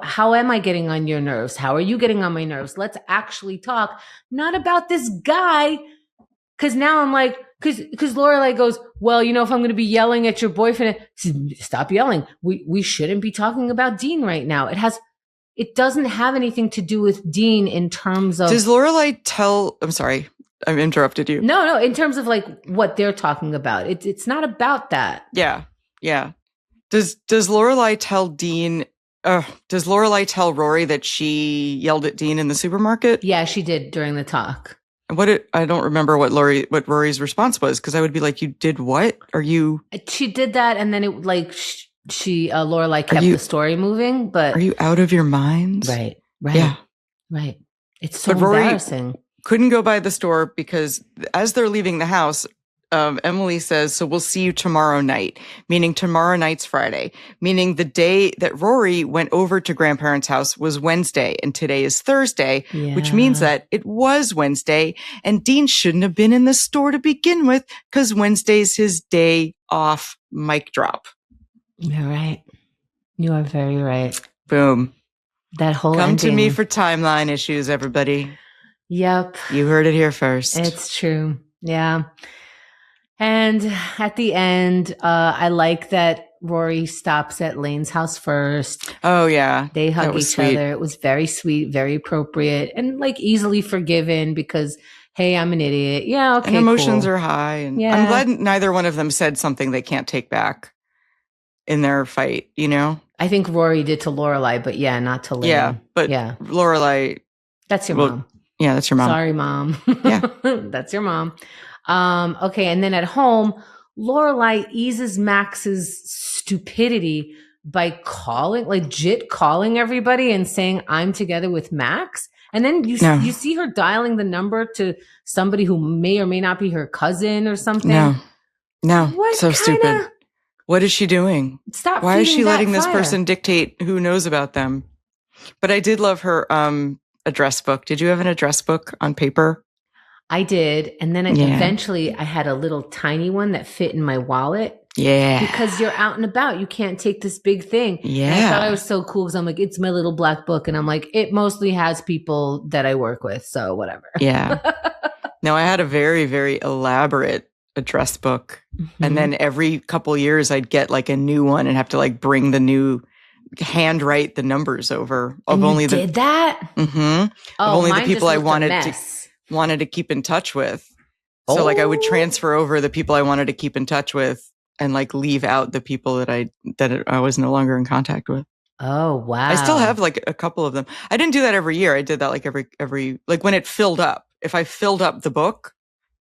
How am I getting on your nerves? How are you getting on my nerves? Let's actually talk, not about this guy. Cause now I'm like, cause Lorelai goes, well, you know, if I'm going to be yelling at your boyfriend, stop yelling. We shouldn't be talking about Dean right now. It doesn't have anything to do with Dean in terms of. Does Lorelai tell, I'm sorry, I interrupted you. No, in terms of like what they're talking about. It's not about that. Yeah. Does Lorelai tell Dean, does Lorelai tell Rory that she yelled at Dean in the supermarket? Yeah, she did during the talk. I don't remember what Rory's response was, because I would be like, you did what? She did that, and then it like Lorelai kept the story moving. But are you out of your mind? Right. Yeah. Right. It's so embarrassing. Rory couldn't go by the store because as they're leaving the house, Emily says, so we'll see you tomorrow night, meaning tomorrow night's Friday, meaning the day that Rory went over to grandparents' house was Wednesday and today is Thursday, which means that it was Wednesday and Dean shouldn't have been in the store to begin with because Wednesday's his day off. Mic drop. You're right. You are very right. Boom. That whole Come ending. to me for timeline issues, everybody. Yep. You heard it here first. It's true. Yeah. And at the end, I like that Rory stops at Lane's house first. Oh, yeah. They hug each other. It was very sweet, very appropriate, and like easily forgiven because, hey, I'm an idiot. Yeah, okay, and emotions are high. And I'm glad neither one of them said something they can't take back in their fight, you know? I think Rory did to Lorelai, but not to Lane. Yeah, but Lorelai. That's your mom. Yeah, that's your mom. Sorry, mom. Yeah. That's your mom. Okay, and then at home, Lorelai eases Max's stupidity by legit calling everybody and saying, I'm together with Max. And then you see her dialing the number to somebody who may or may not be her cousin or something. No. So stupid. What is she doing? Stop. Why is she letting this person dictate who knows about them? But I did love her address book. Did you have an address book on paper? I did. And then eventually I had a little tiny one that fit in my wallet. Yeah. Because you're out and about. You can't take this big thing. Yeah. And I thought I was so cool because I'm like, it's my little black book. And I'm like, it mostly has people that I work with. So whatever. Yeah. No, I had a very, very elaborate address book. Mm-hmm. And then every couple years I'd get like a new one and have to like bring the new handwrite the numbers over of and only you did that? Mm-hmm. Oh, of only the people I wanted to keep in touch with. So like I would transfer over the people I wanted to keep in touch with and like leave out the people that I was no longer in contact with. Oh, wow. I still have like a couple of them. I didn't do that every year. I did that like every like when it filled up. If I filled up the book,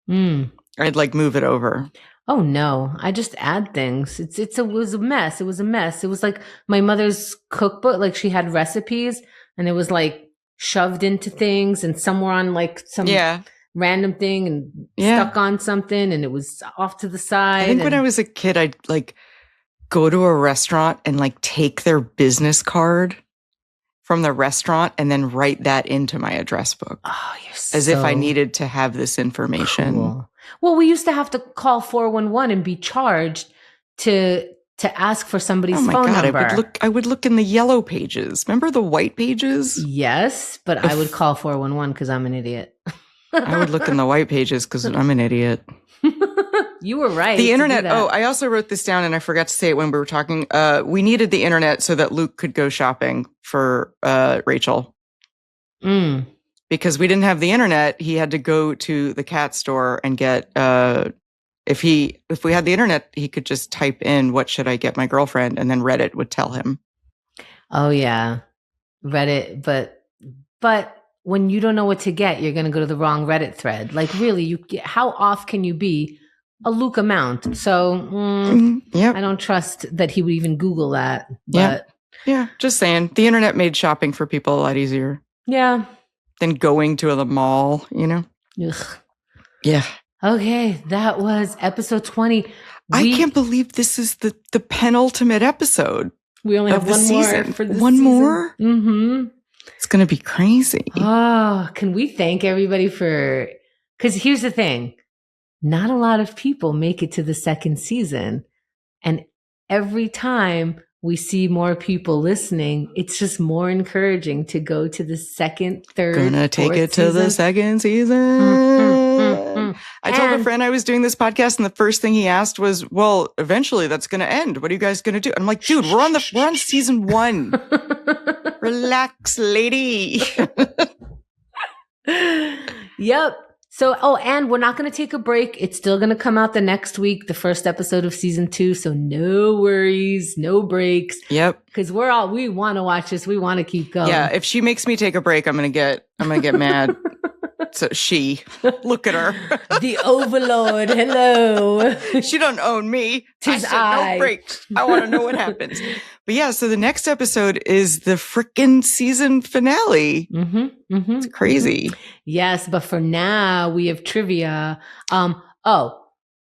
I'd like move it over. Oh no, I just add things. It was a mess. It was a mess. It was like my mother's cookbook. Like she had recipes and it was like shoved into things and somewhere on like some random thing and stuck on something and it was off to the side. I think when I was a kid, I'd like go to a restaurant and like take their business card from the restaurant and then write that into my address book. Oh, you're as if I needed to have this information. Cool. Well, we used to have to call 411 and be charged to ask for somebody's phone number. I would look in the yellow pages. Remember the white pages? Yes, but I would call 411 because I'm an idiot. I would look in the white pages because I'm an idiot. You were right. The internet. Oh, I also wrote this down and I forgot to say it when we were talking. We needed the internet so that Luke could go shopping for Rachel. Because we didn't have the internet, he had to go to the cat store and get. If we had the internet, he could just type in "What should I get my girlfriend?" and then Reddit would tell him. Oh yeah, Reddit. But when you don't know what to get, you're going to go to the wrong Reddit thread. Like really, how off can you be? A Luke amount. So I don't trust that he would even Google that. But yeah, just saying. The internet made shopping for people a lot easier. Yeah. Than going to the mall, you know? Ugh. Yeah. Okay, that was episode 20. I can't believe this is the penultimate episode. We only have one season. More for this one season. More? Mm-hmm. It's going to be crazy. Oh, can we thank everybody for... Because here's the thing. Not a lot of people make it to the second season. And every time we see more people listening, it's just more encouraging to go to the second, third, Gonna take it to the second season. I told a friend I was doing this podcast and the first thing he asked was, well, eventually that's going to end. What are you guys going to do? And I'm like, dude, we're on season 1. Relax, lady. Yep. So, and we're not going to take a break. It's still going to come out the next week, the first episode of season 2. So no worries, no breaks. Yep. Because we want to watch this. We want to keep going. Yeah. If she makes me take a break, I'm going to get mad. So look at her. The overlord. Hello. She don't own me. Tis I said no breaks. I want to know what happens. But yeah, so the next episode is the frickin' season finale. It's crazy. Yes, but for now we have trivia.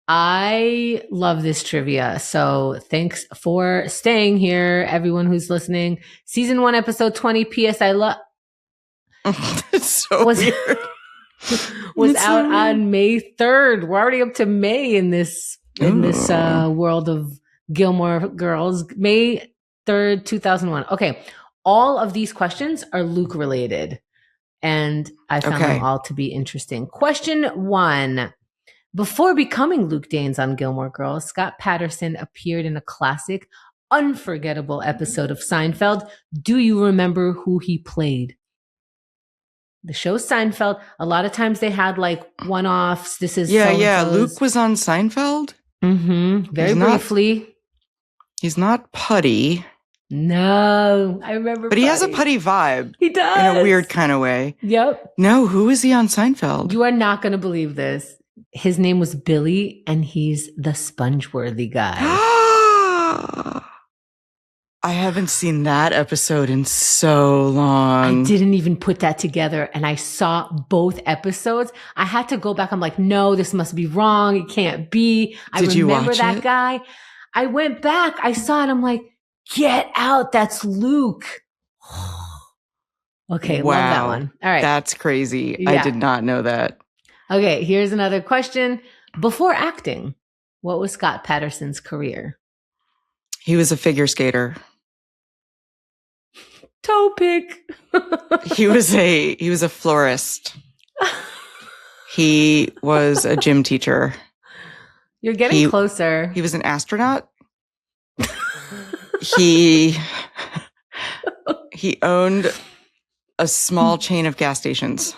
I love this trivia. So thanks for staying here, everyone who's listening. Season 1, episode 20. P.S. I love. It's so weird. Was out on May 3rd. We're already up to May in this world of Gilmore Girls. May 3rd, 2001. Okay. All of these questions are Luke related. And I found them all to be interesting. Question 1. Before becoming Luke Danes on Gilmore Girls, Scott Patterson appeared in a classic, unforgettable episode of Seinfeld. Do you remember who he played? The show Seinfeld, a lot of times they had like one-offs. This is Luke was on Seinfeld? Very briefly. He's not putty. No, I remember. But he has a putty vibe. He does. In a weird kind of way. Yep. No, who is he on Seinfeld? You are not going to believe this. His name was Billy, and he's the sponge-worthy guy. I haven't seen that episode in so long. I didn't even put that together, and I saw both episodes. I had to go back. I'm like, no, this must be wrong. It can't be. Did you remember that guy. I went back. I saw it. I'm like, get out. That's Luke. Okay, wow. Love that one. All right. That's crazy. Yeah. I did not know that. Okay, here's another question. Before acting, what was Scott Patterson's career? He was a figure skater. Toe pick. He was a florist. He was a gym teacher. You're getting closer. He was an astronaut. He owned a small chain of gas stations.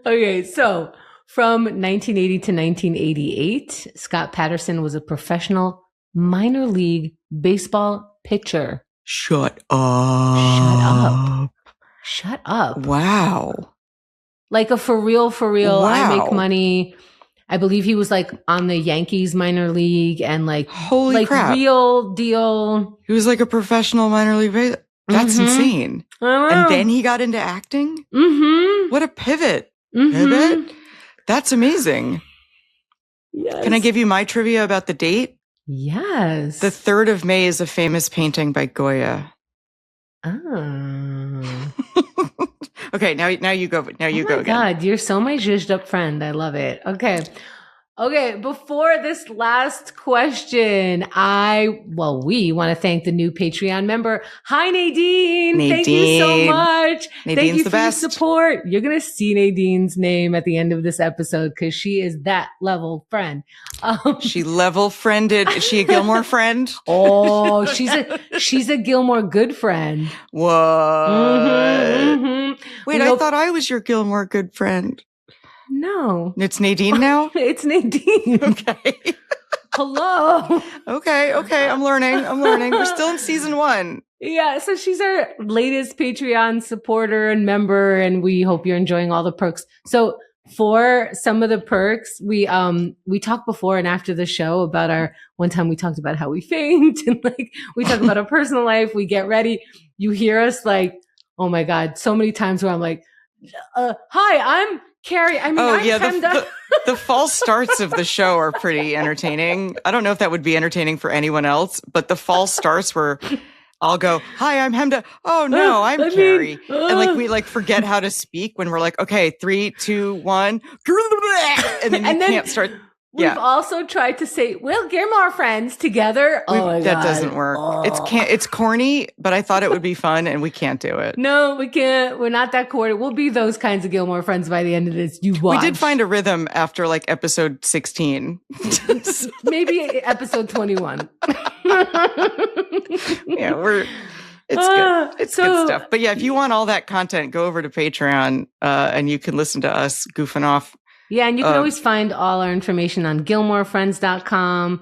Okay, so from 1980 to 1988, Scott Patterson was a professional minor league baseball pitcher. Shut up. Shut up. Wow. Like a for real, wow. I make money I believe he was like on the Yankees minor league and like, holy crap, real deal. He was like a professional minor league baseball. That's insane. And then he got into acting? Mm-hmm. What a pivot. Mm-hmm. Pivot? That's amazing. Yes. Can I give you my trivia about the date? Yes. The 3rd of May is a famous painting by Goya. Oh. Okay, now you go. Now you go again. God, you're so my zhuzhed up friend. I love it. Okay, before this last question, we want to thank the new Patreon member. Hi, Nadine. Thank you so much. Nadine's thank you the for best. your support. You're going to see Nadine's name at the end of this episode because she is that level friend. She level friended. Is she a Gilmore friend? Oh, she's a Gilmore good friend. What? Mm-hmm. Wait, I thought I was your Gilmore good friend. No. It's Nadine now? It's Nadine. Okay. Hello. Okay. I'm learning. We're still in season 1. Yeah, so she's our latest Patreon supporter and member, and we hope you're enjoying all the perks. So for some of the perks, we talked before and after the show about one time we talked about how we faint and like we talk about our personal life, we get ready. You hear us like, oh my God, so many times where I'm like, hi, I'm Carrie. I'm Chemda. The false starts of the show are pretty entertaining. I don't know if that would be entertaining for anyone else, but the false starts where I'll go, hi, I'm Chemda. Oh no, I'm Carrie. And like we like forget how to speak when we're like, okay, 3, 2, 1, and then can't start. We've also tried to say, we'll Gilmore friends together. Oh my God. That doesn't work. Oh. It's corny, but I thought it would be fun and we can't do it. No, we can't. We're not that corny. We'll be those kinds of Gilmore friends by the end of this. You watch. We did find a rhythm after like episode 16. Maybe episode 21. Yeah, it's good. It's good stuff. But yeah, if you want all that content, go over to Patreon and you can listen to us goofing off. Yeah, and you can always find all our information on GilmoreFriends.com.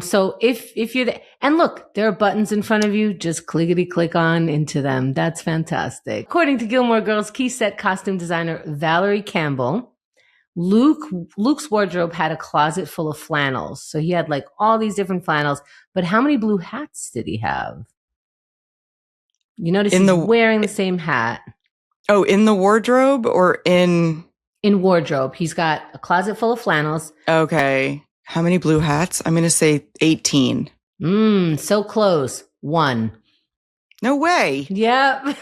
So if you're there, and look, there are buttons in front of you, just click on into them. That's fantastic. According to Gilmore Girls key set costume designer Valerie Campbell, Luke's wardrobe had a closet full of flannels. So he had like all these different flannels, but how many blue hats did he have? You notice he's wearing the same hat. Oh, in the wardrobe or in wardrobe? He's got a closet full of flannels. Okay. How many blue hats? I'm going to say 18. So close. 1. No way. Yep.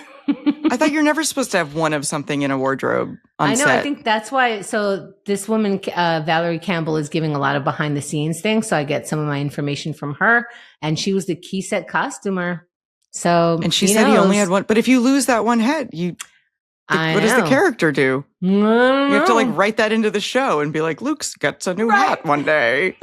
I thought you're never supposed to have one of something in a wardrobe on set. I think that's why. So this woman, Valerie Campbell, is giving a lot of behind the scenes things. So I get some of my information from her, and she was the key set costumer. So, and she said he only had one. But if you lose that one head, what does the character do? You have to like write that into the show and be like, Luke gets a new hat one day.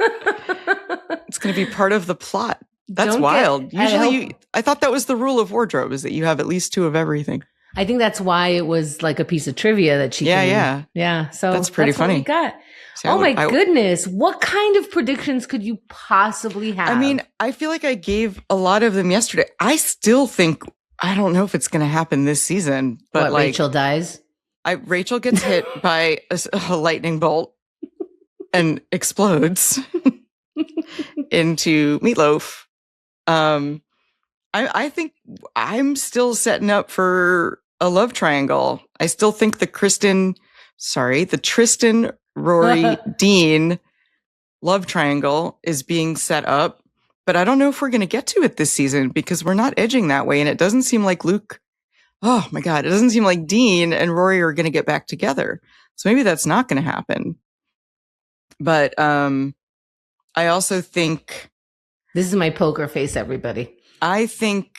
It's going to be part of the plot. That's wild. Usually I thought that was the rule of wardrobe, is that you have at least 2 of everything. I think that's why it was like a piece of trivia that she Yeah. So that's pretty funny. What we got. So goodness. What kind of predictions could you possibly have? I mean, I feel like I gave a lot of them yesterday. I still think, I don't know if it's going to happen this season, but like Rachel dies. Rachel gets hit by a lightning bolt and explodes into Meatloaf. I think I'm still setting up for a love triangle. I still think the Tristan, Rory, Dean love triangle is being set up. But I don't know if we're going to get to it this season because we're not edging that way. And it doesn't seem like Luke. Oh my God. It doesn't seem like Dean and Rory are going to get back together. So maybe that's not going to happen. But I also think. This is my poker face, everybody. I think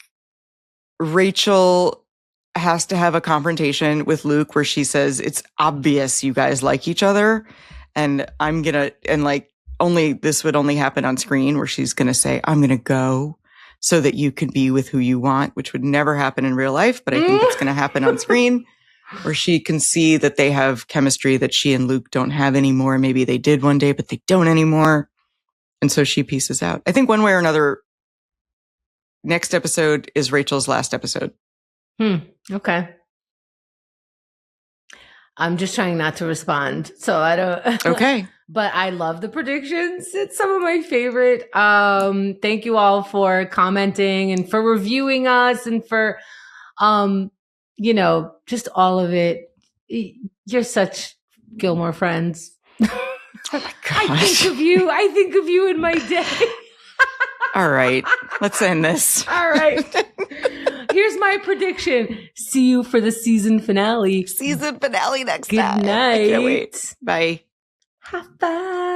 Rachel has to have a confrontation with Luke where she says, it's obvious you guys like each other. And this would only happen on screen, where she's going to say, I'm going to go so that you can be with who you want, which would never happen in real life. But I think it's going to happen on screen, where she can see that they have chemistry that she and Luke don't have anymore. Maybe they did one day, but they don't anymore. And so she pieces out. I think one way or another, next episode is Rachel's last episode. Okay. I'm just trying not to respond. So I don't. Okay. But I love the predictions. It's some of my favorite. Thank you all for commenting and for reviewing us and for, just all of it. You're such Gilmore friends. Oh my gosh. I think of you in my day. All right. Let's end this. All right. Here's my prediction. See you for the season finale. Season finale next Good time. night. I can't wait. Bye. High five.